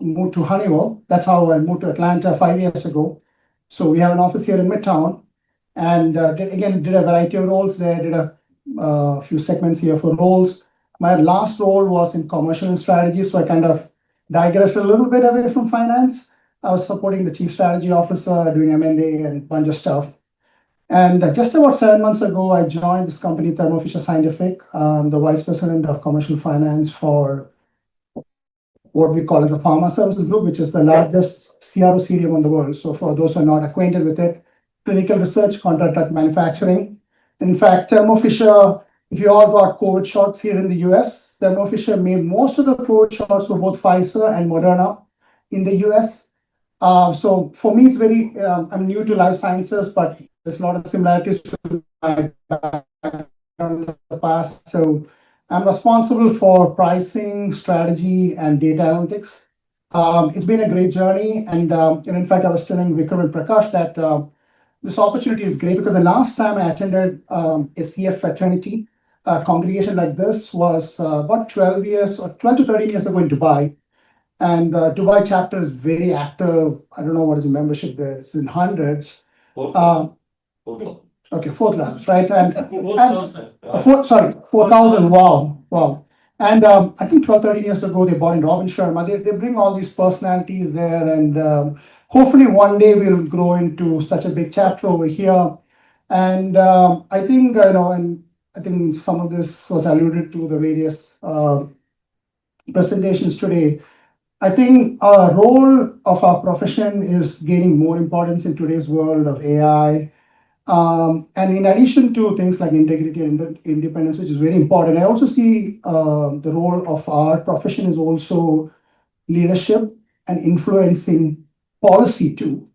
moved to Honeywell. That's how I moved to Atlanta 5 years ago. So we have an office here in Midtown, and did a variety of roles there, did a few segment CFO roles. My last role was in commercial and strategy, so I kind of digressed a little bit away from finance. I was supporting the chief strategy officer, doing M&A and a bunch of stuff. And just about 7 months ago, I joined this company, Thermo Fisher Scientific, the vice president of commercial finance for what we call as a pharma services group, which is the largest CRO CDMO in the world. So for those who are not acquainted with it, clinical research, contract drug manufacturing. In fact, Thermo Fisher If you all got COVID shots here in the US, Thermo Fisher made most of the COVID shots for both Pfizer and Moderna in the US. So for me, it's very, I'm new to life sciences, but there's a lot of similarities to my background in the past. So I'm responsible for pricing, strategy, and data analytics. It's been a great journey. And in fact, I was telling Vikram and Prakash that this opportunity is great because the last time I attended a CF fraternity congregation like this was about 12 years or 12 to 13 years ago in Dubai. And the Dubai chapter is very active. I don't know what is the membership there. It's in hundreds. Okay, 4 labs, right? And 4,000. Wow. And I think 12, 13 years ago, they bought in Robin Sharma. They bring all these personalities there. And hopefully one day we'll grow into such a big chapter over here. And I think, and I think some of this was alluded to the various presentations today. I think our role of our profession is gaining more importance in today's world of AI. And in addition to things like integrity and independence, which is very important, I also see the role of our profession is also leadership and influencing policy too.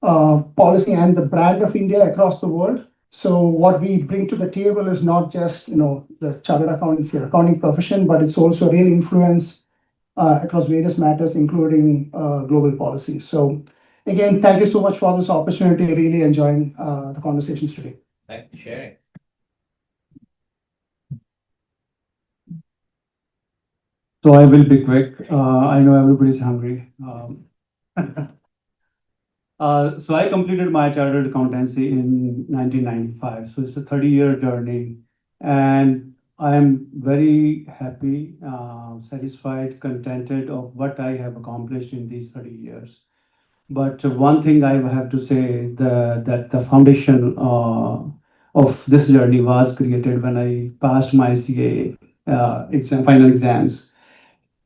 Policy and the brand of India across the world. So what we bring to the table is not just the chartered accountancy or accounting profession, but it's also real influence across various matters, including global policy. So again, thank you so much for this opportunity. Really enjoying the conversations today. Thanks for sharing. So I will be quick. I know everybody's hungry. So I completed my chartered accountancy in 1995. So it's a 30-year journey. And I am very happy, satisfied, contented of what I have accomplished in these 30 years. But one thing I have to say that the foundation of this journey was created when I passed my ICAI final exams.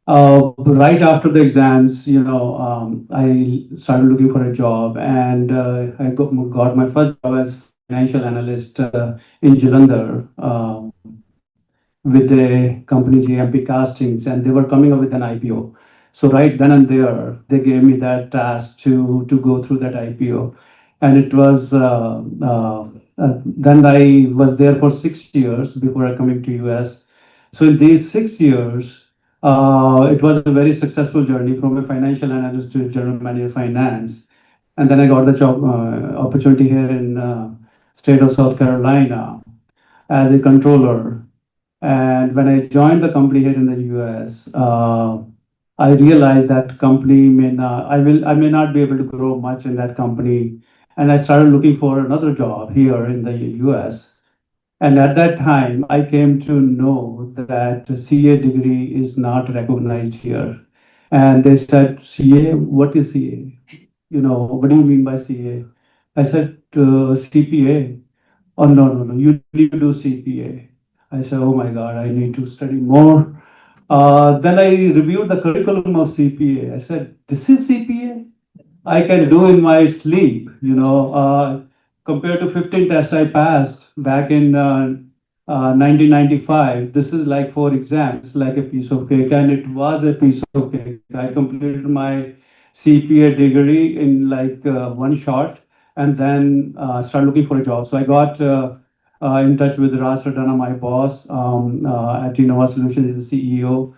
Right after the exams, I started looking for a job, and I got my first job as financial analyst in Jalandhar with the company JMP Castings, and they were coming up with an IPO. So right then and there, they gave me that task to go through that IPO, and it was then I was there for 6 years before coming to US. So in these 6 years. It was a very successful journey from a financial analyst to general manager finance. And then I got the job opportunity here in state of South Carolina as a controller. And when I joined the company here in the US, I realized that company I may not be able to grow much in that company. And I started looking for another job here in the US. And at that time, I came to know that the CA degree is not recognized here. And they said, CA, what is CA? What do you mean by CA? I said, CPA. Oh, no, you need to do CPA. I said, oh my God, I need to study more. Then I reviewed the curriculum of CPA. I said, this is CPA? I can do in my sleep, compared to 15 tests I passed back in 1995. This is like 4 exams, like a piece of cake, and it was a piece of cake. I completed my CPA degree in like one shot, and then started looking for a job. So I got in touch with Ras Radana, my boss at Innova Solutions, is the CEO,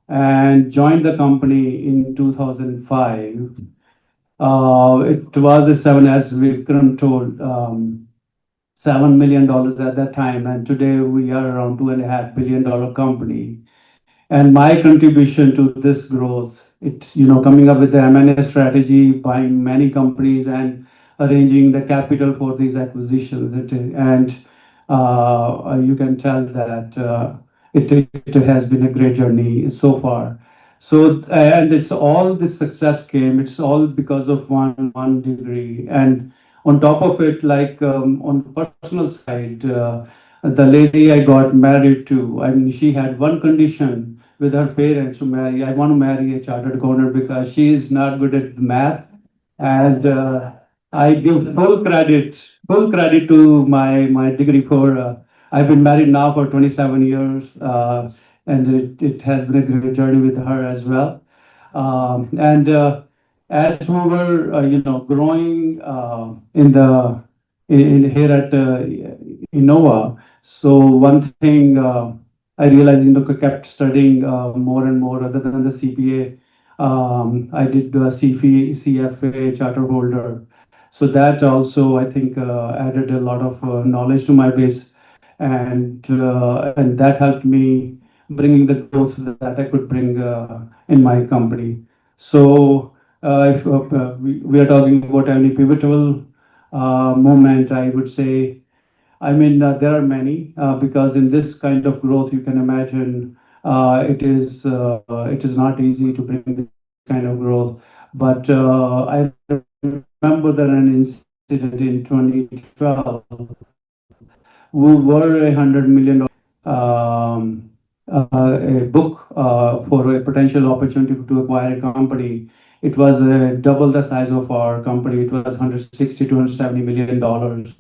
and joined the company in 2005. It was a as Vikram told, $7 million at that time, and today we are around $2.5 billion company. And my contribution to this growth, coming up with the M&A strategy, buying many companies, and arranging the capital for these acquisitions. And you can tell that it has been a great journey so far. So, and it's all this success came, it's all because of one degree. And on top of it, like on the personal side, the lady I got married to, I mean, she had one condition with her parents to marry. I want to marry a chartered accountant because she is not good at math. And I give full credit to my degree for I've been married now for 27 years, and it has been a great journey with her as well. And as we were, growing in here at Innova, so one thing I realized, I kept studying more and more other than the CPA. I did CFA charter holder. So that also, I think, added a lot of knowledge to my base, and that helped me bringing the growth that I could bring in my company. So if we are talking about any pivotal moment, I would say, I mean, there are many because in this kind of growth, you can imagine it is not easy to bring this kind of growth. But I remember that an incident in 2012, we were $100 million a book for a potential opportunity to acquire a company. It was double the size of our company. It was 160 to 170 million dollars.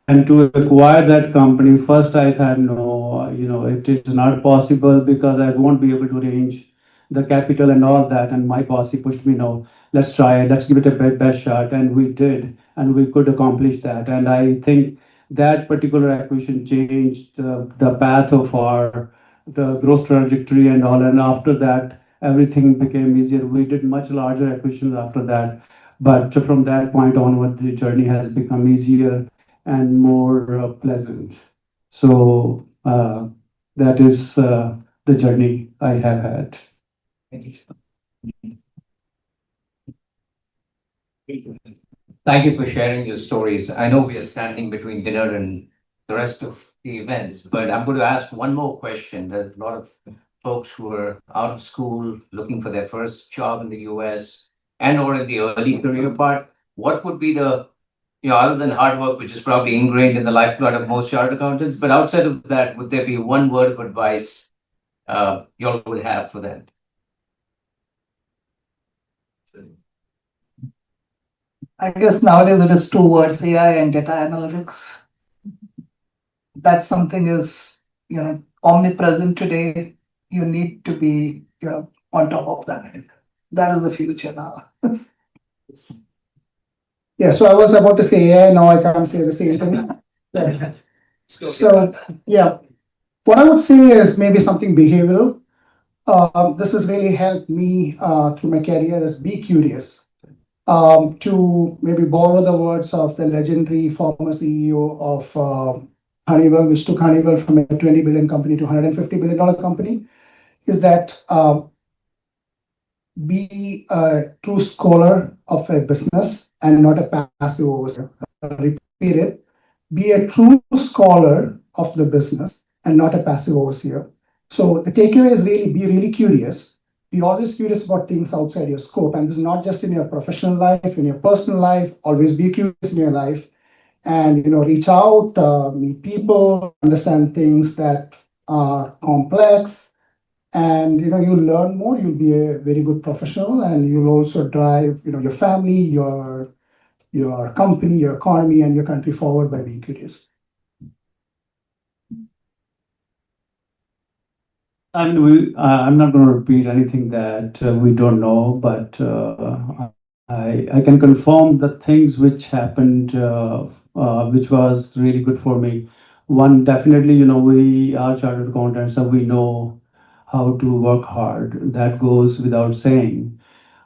And to acquire that company, first I thought, no, it is not possible because I won't be able to arrange the capital and all that. And my boss, he pushed me, no, let's try it, let's give it a best shot. And we did, and we could accomplish that. And I think that particular acquisition changed the path of the growth trajectory and all. And after that, everything became easier. We did much larger acquisitions after that. But from that point onward, the journey has become easier and more pleasant. So that is the journey I have had. Thank you. Thank you for sharing your stories. I know we are standing between dinner and the rest of the events, but I'm going to ask one more question. There's a lot of folks who are out of school looking for their first job in the US and or in the early career part. What would be the, other than hard work, which is probably ingrained in the lifeblood of most chartered accountants, but outside of that, would there be one word of advice you all would have for them? I guess nowadays it is two words, AI and data analytics. That's something is, omnipresent today. You need to be, on top of that. That is the future now. Yeah, so I was about to say AI, now I can't say the same thing. So, yeah, what I would say is maybe something behavioral. This has really helped me through my career is be curious. To maybe borrow the words of the legendary former CEO of Honeywell, which took Honeywell from a 20 billion company to $150 billion company, is that be a true scholar of a business and not a passive overseer. I'll repeat it. Be a true scholar of the business and not a passive overseer. So the takeaway is really be really curious. Be always curious about things outside your scope. And this is not just in your professional life, in your personal life. Always be curious in your life. And reach out, meet people, understand things that are complex, and you'll learn more. You'll be a very good professional, and you'll also drive your family, your company, your economy, and your country forward by being curious. And I'm not going to repeat anything that we don't know, but I can confirm the things which happened, which was really good for me. One, definitely, we are chartered accountants, so we know how to work hard. That goes without saying.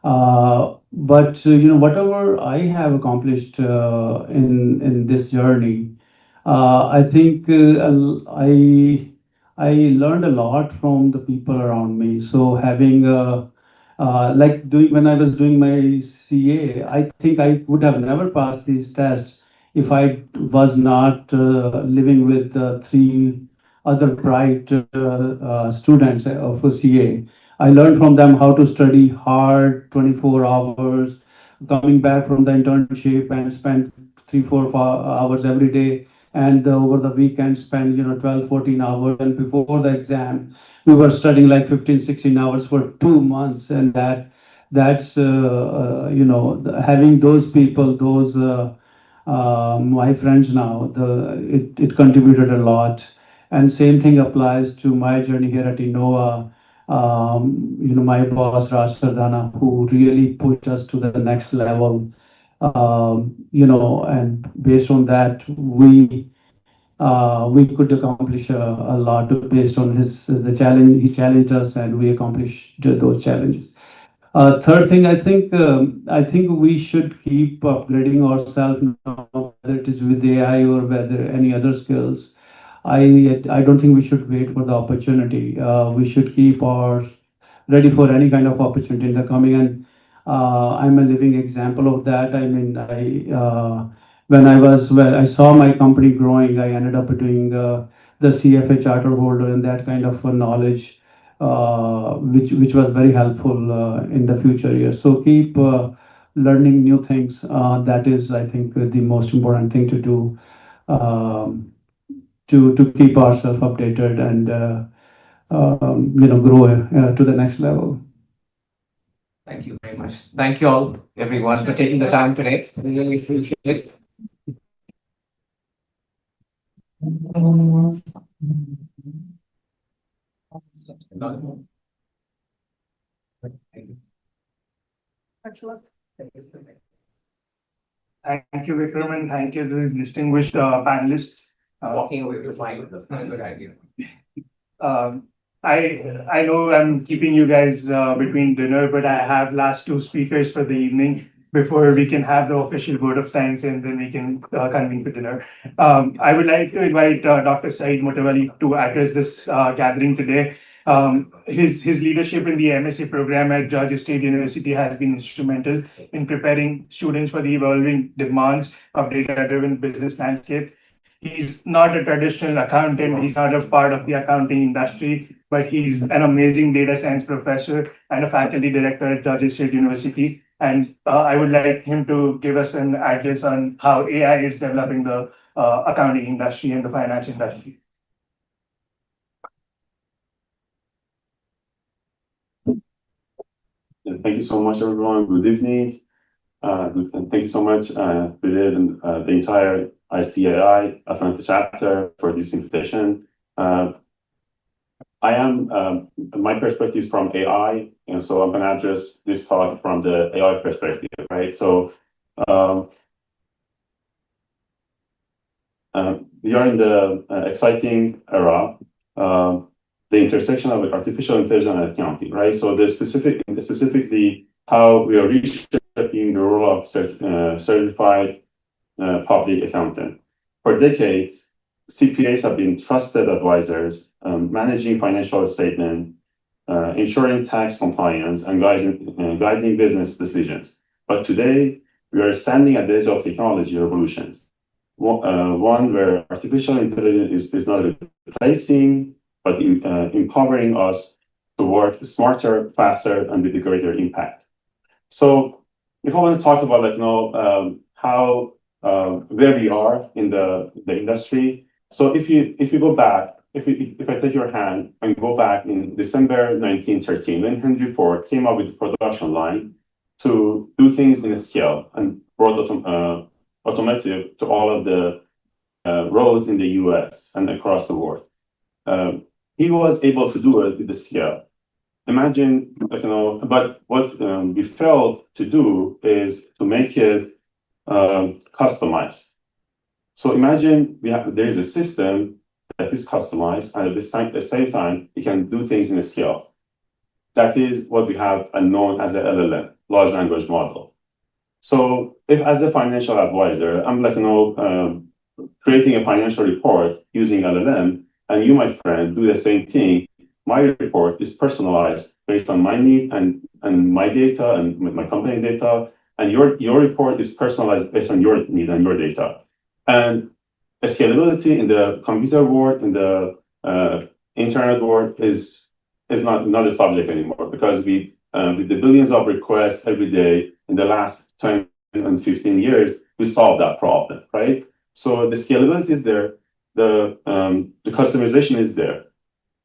But whatever I have accomplished in this journey, I think I learned a lot from the people around me. So having when I was doing my CA, I think I would have never passed these tests if I was not living with three other bright students of CA. I learned from them how to study hard 24 hours, coming back from the internship and spend 3-4 hours every day, and over the weekend spend 12 14 hours, and before the exam we were studying like 15-16 hours for 2 months. And that's having those people, those my friends now. It contributed a lot. And same thing applies to my journey here at Innova. My boss Raj Sardana, who really pushed us to the next level. And based on that, we could accomplish a lot based on the challenge. He challenged us, and we accomplished those challenges. Third thing, I think we should keep upgrading ourselves now, whether it is with AI or whether any other skills. I don't think we should wait for the opportunity. We should keep our ready for any kind of opportunity in the coming. And I'm a living example of that. I mean, when I saw my company growing, I ended up doing the CFA charter holder and that kind of knowledge, which was very helpful in the future years. So keep learning new things. That is, I think, the most important thing to do, to keep ourselves updated and grow to the next level. Thank you very much. Thank you all, everyone, for taking the time today. We really appreciate it. Excellent. Thank you, Vikram, and thank you to the distinguished panelists. Walking away with mine was a good idea. I know I'm keeping you guys between dinner, but I have last two speakers for the evening before we can have the official vote of thanks and then we can convene for dinner. I would like to invite Dr. Saeed Mutawalli to address this gathering today. His leadership in the MSc program at Georgia State University has been instrumental in preparing students for the evolving demands of data-driven business landscape. He's not a traditional accountant. He's not a part of the accounting industry, but he's an amazing data science professor and a faculty director at Georgia State University. And I would like him to give us an address on how AI is developing the accounting industry and the finance industry. Thank you so much, everyone. Good evening. And thank you so much, Bilal and the entire ICAI Atlanta chapter for this invitation. My perspective is from AI, and so I'm going to address this talk from the AI perspective, right? So we are in the exciting era, the intersection of artificial intelligence and accounting, right? So specifically how we are reshaping the role of certified public accountant. For decades, CPAs have been trusted advisors, managing financial statement, ensuring tax compliance, and guiding business decisions. But today, we are standing at the edge of technology revolutions. One where artificial intelligence is not replacing, but empowering us to work smarter, faster, and with a greater impact. So if I want to talk about how where we are in the industry. So if you go back, if I take your hand and go back in December 1913, when Henry Ford came up with the production line to do things in a scale and brought automotive to all of the roads in the US and across the world. He was able to do it with the scale. Imagine, but what we failed to do is to make it customized. So imagine there is a system that is customized, and at the same time, it can do things in a scale. That is what we have known as a LLM, large language model. So if as a financial advisor, I'm creating a financial report using LLM, and you, my friend, do the same thing, my report is personalized based on my need and my data and my company data, and your report is personalized based on your need and your data. And scalability in the computer world, in the internet world is not a subject anymore, because with the billions of requests every day in the last 10 and 15 years, we solved that problem, right? So the scalability is there, the customization is there.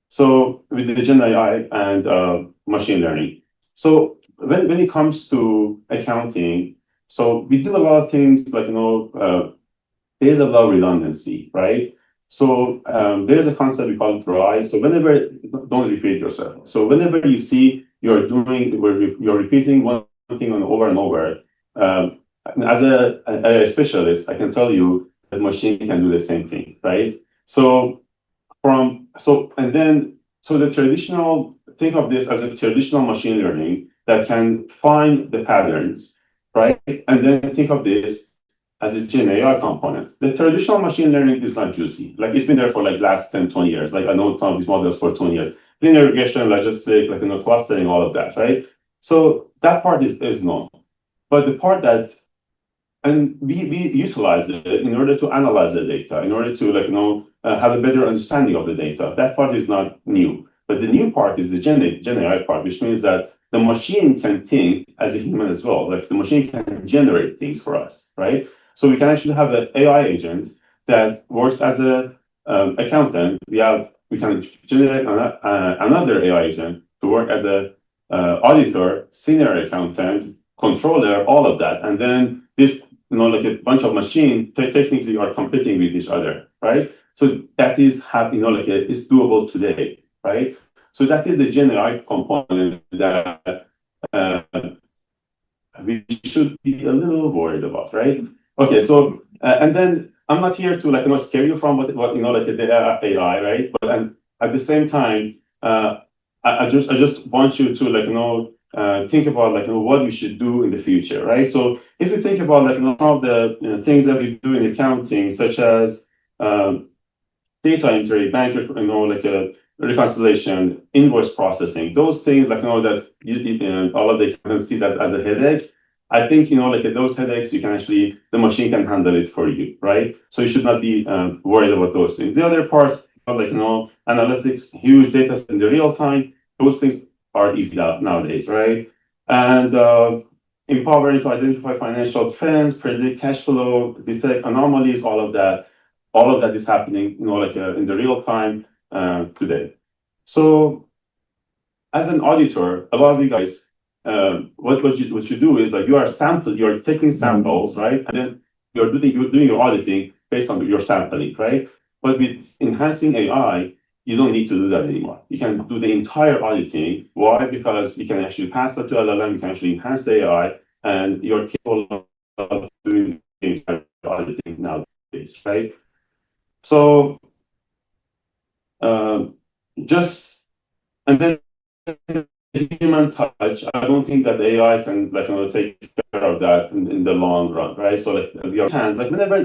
So with the Gen AI and machine learning. So when it comes to accounting, so we do a lot of things like there's a lot of redundancy, right? So there's a concept we call dry. So whenever, don't repeat yourself. So whenever you see you're repeating one thing over and over, as a specialist, I can tell you that machine can do the same thing, right? So the traditional, think of this as a traditional machine learning that can find the patterns, right? And then think of this as a Gen AI component. The traditional machine learning is not juicy. Like it's been there for like last 10, 20 years. Like I know some of these models for 20 years. Linear regression, logistic, clustering, all of that, right? So that part is known. But the part that, and we utilize it in order to analyze the data, in order to have a better understanding of the data. That part is not new. But the new part is the Gen AI part, which means that the machine can think as a human as well. Like the machine can generate things for us, right? So we can actually have an AI agent that works as a accountant. We can generate another AI agent to work as a auditor, senior accountant, controller, all of that. And then this, like a bunch of machines technically are competing with each other, right? So that is it's doable today, right? So that is the Gen AI component that we should be a little worried about, right? Okay, so and then I'm not here to scare you from what the AI, right? But at the same time, I just want you to think about what we should do in the future, right? So if you think about some of the things that we do in accounting, such as data entry, bank reconciliation, invoice processing, those things that all of the accountants see that as a headache. I think those headaches the machine can handle it for you, right? So you should not be worried about those things. The other part, analytics, huge data in the real time, those things are easy nowadays, right? And empowering to identify financial trends, predict cash flow, detect anomalies, all of that is happening, in the real time today. So as an auditor, a lot of you guys, what you do is you're taking samples, right? And then you're doing your auditing based on your sampling, right? But with enhancing AI, you don't need to do that anymore. You can do the entire auditing. Why? Because you can actually pass that to LLM, you can actually enhance the AI, and you're capable of doing the entire auditing nowadays, right? So and then the human touch, I don't think that AI can take care of that in the long run, right? So your hands, whenever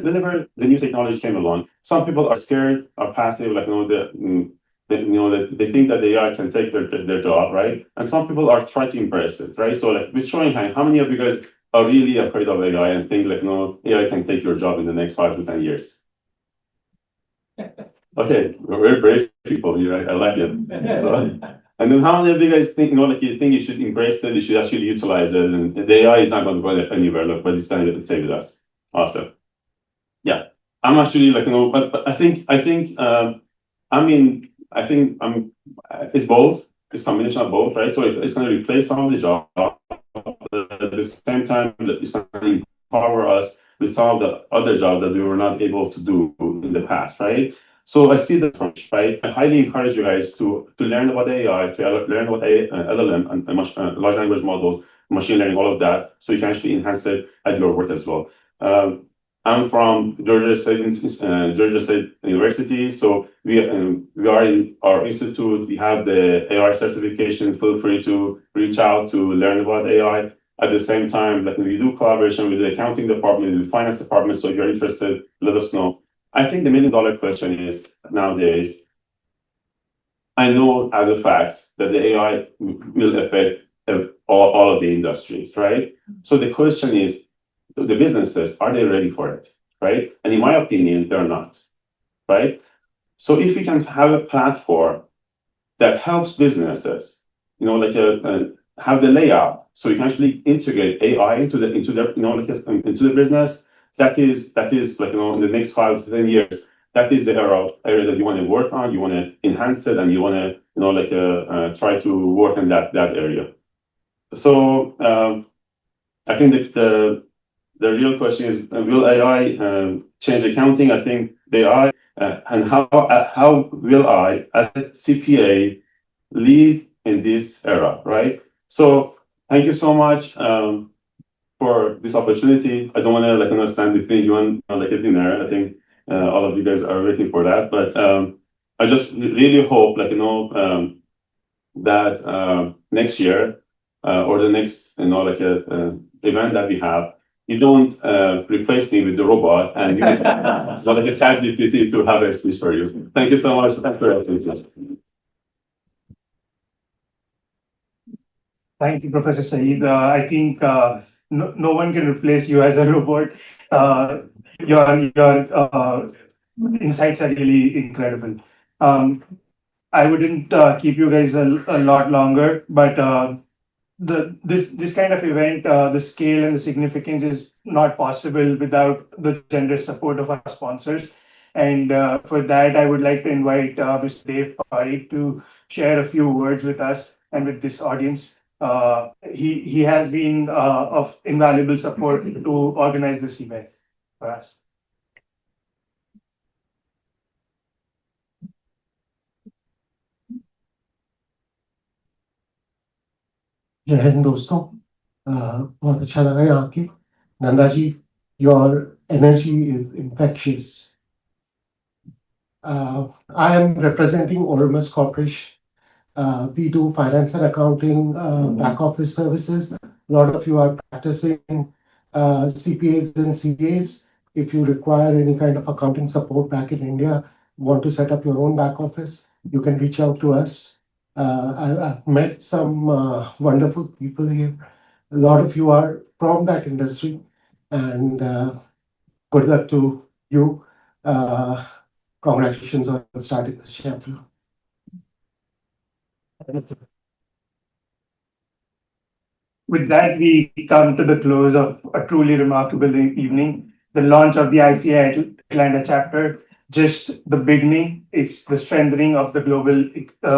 the new technology came along, some people are scared, are passive, they think that the AI can take their job, right? And some people are trying to embrace it, right? So with showing hand, how many of you guys are really afraid of AI and think AI can take your job in the next 5 to 10 years? Okay, we're very brave people here. I like it. So, and then how many of you guys think, you think you should embrace it, you should actually utilize it, and the AI is not going to go anywhere, but it's going to stay with us. Awesome. Yeah, I'm actually but I think it's both. It's a combination of both, right? So it's going to replace some of the jobs, but at the same time, it's going to empower us with some of the other jobs that we were not able to do in the past, right? So I see the approach, right? I highly encourage you guys to learn about AI, to learn about LLM and large language models, machine learning, all of that, so you can actually enhance it at your work as well. I'm from Georgia State University, so we are in our institute. We have the AI certification. Feel free to reach out to learn about AI. At the same time, we do collaboration with the accounting department, with the finance department. So if you're interested, let us know. I think the $1 million question is nowadays, I know as a fact that the AI will affect all of the industries, right? So the question is, the businesses, are they ready for it, right? And in my opinion, they're not, right? So if we can have a platform that helps businesses, have the layout, so you can actually integrate AI into the business. That is in the next 5 to 10 years, that is the area that you want to work on. You want to enhance it, and you want to try to work in that area. So I think that the real question is, will AI change accounting? I think AI, and how will I, as a CPA, lead in this era, right? So thank you so much for this opportunity. I don't want to stand between you and a dinner. I think all of you guys are waiting for that, but I just really hope that next year or the next event that we have, you don't replace me with the robot and use so a chat GPT to have a speech for you. Thank you so much. Thanks for your attention. Thank you, Professor Saeed. I think no one can replace you as a robot. Your insights are really incredible. I wouldn't keep you guys a lot longer, but this kind of event, the scale and the significance is not possible without the generous support of our sponsors. And for that, I would like to invite Mr. Dave Parikh to share a few words with us and with this audience. He has been of invaluable support to organize this event for us. जय हिंद दोस्तों, बहुत अच्छा लगा यहाँ के Nanda ji, your energy is infectious. I am representing Oremus Corporation. We do finance and accounting, back office services. A lot of you are practicing CPAs and CPAs. If you require any kind of accounting support back in India, want to set up your own back office, you can reach out to us. I've met some wonderful people here. A lot of you are from that industry, and good luck to you. Congratulations on starting the chapter. With that, we come to the close of a truly remarkable evening. The launch of the ICAI Atlanta chapter, just the beginning. It's the strengthening of the global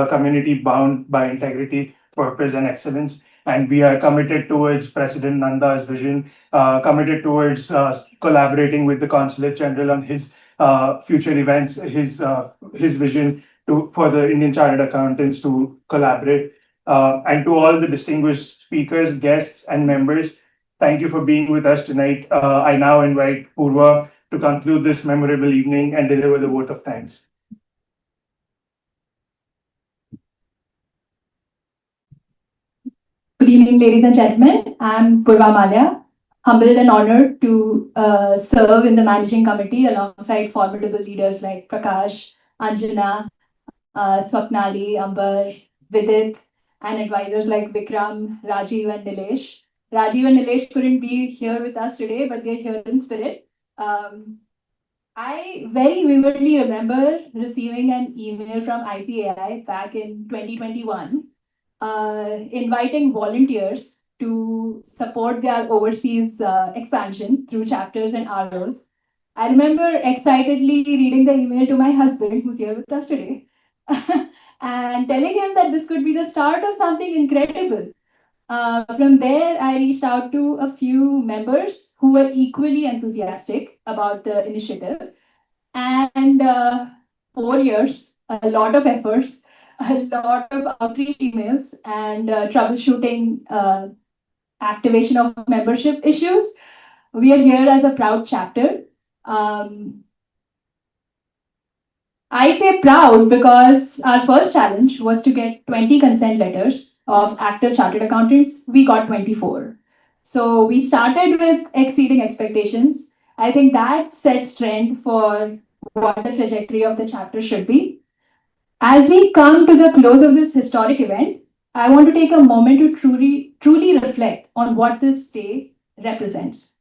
community bound by integrity, purpose, and excellence. And we are committed towards President Nanda's vision, committed towards collaborating with the Consulate General on his future events, his vision for the Indian Chartered Accountants to collaborate. And to all the distinguished speakers, guests, and members, thank you for being with us tonight. I now invite Purva to conclude this memorable evening and deliver the vote of thanks. Good evening, ladies and gentlemen. I'm Purva Malia, humbled and honored to serve in the managing committee alongside formidable leaders like Prakash, Anjana, Swapnali, Amber, Vidit, and advisors like Vikram, Rajiv, and Nilesh. Rajiv and Nilesh couldn't be here with us today, but they're here in spirit. I very vividly remember receiving an email from ICAI back in 2021, inviting volunteers to support their overseas expansion through chapters and ROs. I remember excitedly reading the email to my husband, who's here with us today, and telling him that this could be the start of something incredible. From there, I reached out to a few members who were equally enthusiastic about the initiative. And 4 years, a lot of efforts, a lot of outreach emails, and troubleshooting activation of membership issues. We are here as a proud chapter. I say proud because our first challenge was to get 20 consent letters of active chartered accountants. We got 24. So we started with exceeding expectations. I think that sets trend for what the trajectory of the chapter should be. As we come to the close of this historic event, I want to take a moment to truly reflect on what this day represents.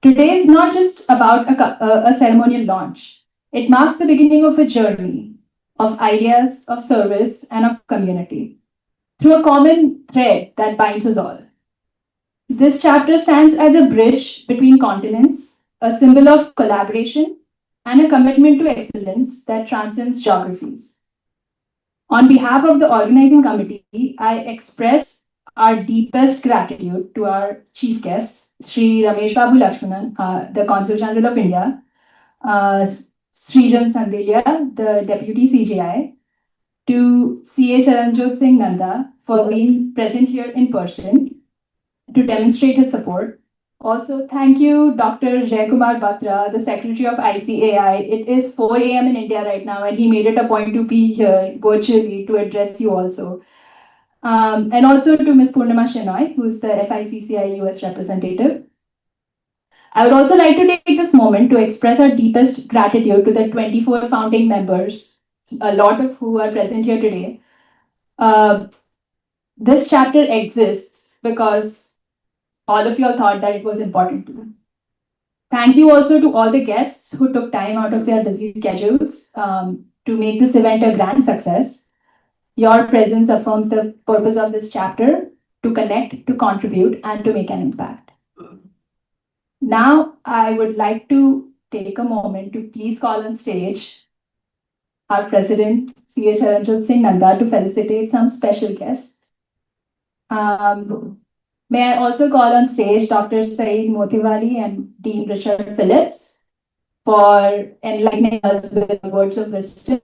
Today is not just about a ceremonial launch. It marks the beginning of a journey of ideas, of service, and of community through a common thread that binds us all. This chapter stands as a bridge between continents, a symbol of collaboration, and a commitment to excellence that transcends geographies. On behalf of the organizing committee, I express our deepest gratitude to our chief guests, Sri Ramesh Babu Lakshmanan, the Consul General of India, Srijan Sandelia, the Deputy CJI, to CA Charanjot Singh Nanda for being present here in person to demonstrate his support. Also, thank you, Dr. Jaykumar Batra, the Secretary of ICAI. It is 4 a.m. in India right now, and he made it a point to be here virtually to address you also. And also to Ms. Purnima Shenoy, who's the FICCI US representative. I would also like to take this moment to express our deepest gratitude to the 24 founding members, a lot of who are present here today. This chapter exists because all of you all thought that it was important to. Thank you also to all the guests who took time out of their busy schedules to make this event a grand success. Your presence affirms the purpose of this chapter to connect, to contribute, and to make an impact. Now, I would like to take a moment to please call on stage our President, C.A. Charanjot Singh Nanda, to felicitate some special guests. May I also call on stage Dr. Saeed Motiwali and Dean Richard Phillips for enlightening us with words of wisdom.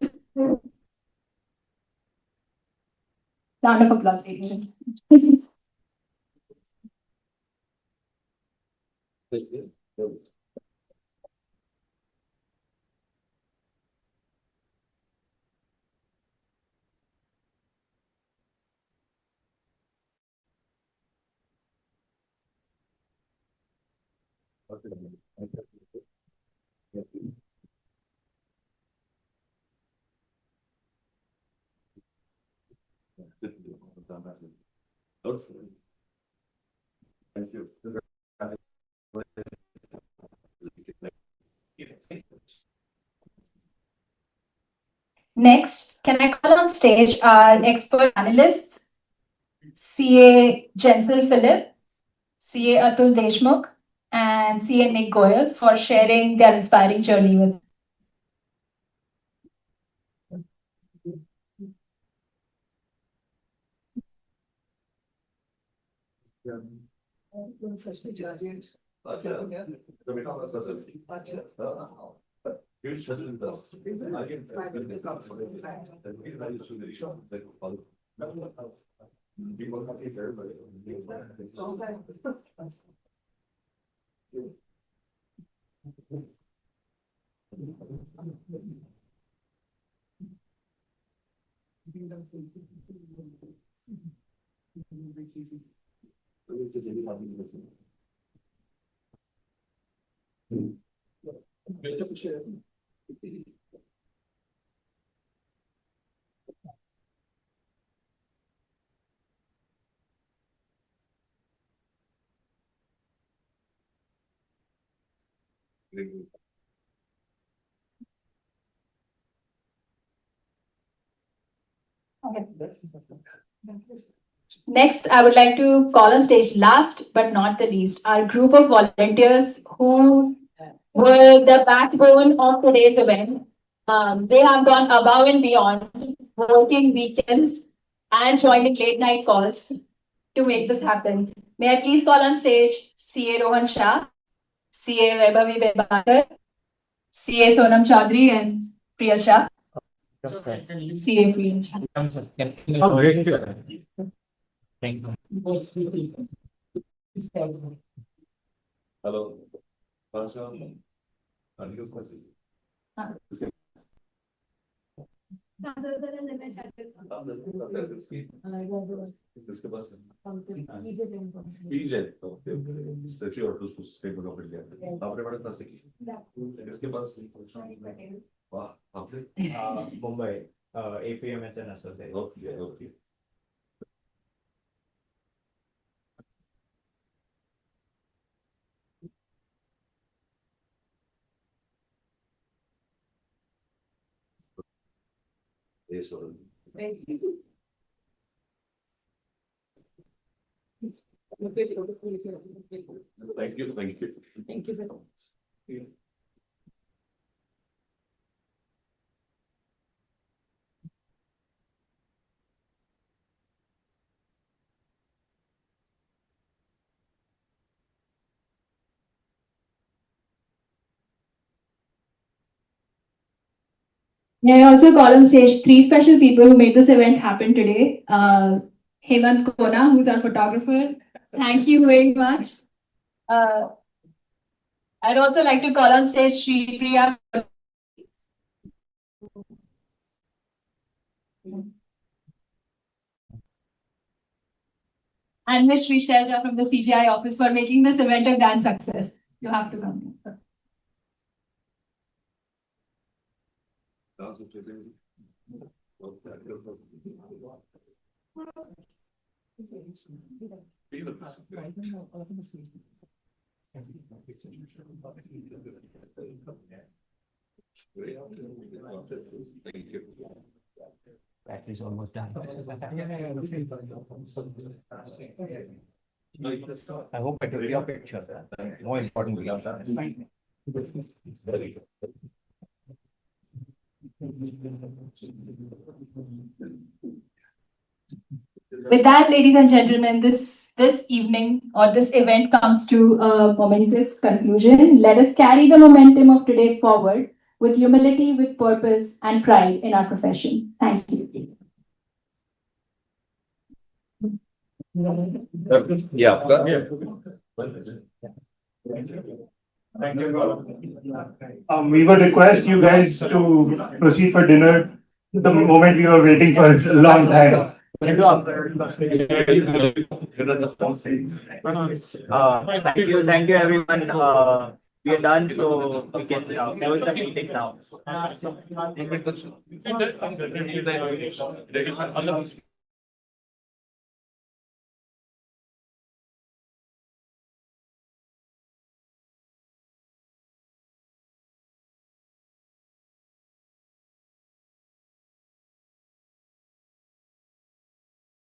Round of applause, ladies. Thank you. Next, can I call on stage our expert panelists, CA Jensel Philip, CA Atul Deshmukh, and CA Nick Goyal for sharing their inspiring journey with. Okay. Next, I would like to call on stage, last but not the least, our group of volunteers who were the backbone of today's event. They have gone above and beyond, working weekends and joining late night calls to make this happen. May I please call on stage CA Rohan Shah, CA Vaibhavi Bebakar, CA Sonam Chaudhary, and Priya Shah. CA Priya Shah. Thank you. Hello. इसके पास बीजे statue और उसको statement of India आपने बड़ा पास इसके पास वाह आपने Mumbai APM international okay okay Yes, sir. Thank you. Thank you. Thank you. Thank you so much. May I also call on stage three special people who made this event happen today. Hemant Kona, who's our photographer. Thank you very much. I'd also like to call on stage Sri Priya. And Ms. Sri Shelja from the CGI office for making this event a grand success. You have to come. Battery's almost done. I hope I took your picture. More important, we are done. With that, ladies and gentlemen, this evening or this event comes to a momentous conclusion. Let us carry the momentum of today forward with humility, with purpose, and pride in our profession. Thank you. Yeah. We would request you guys to proceed for dinner. The moment we were waiting for a long time. Thank you everyone. We are done, so we can close the meeting now.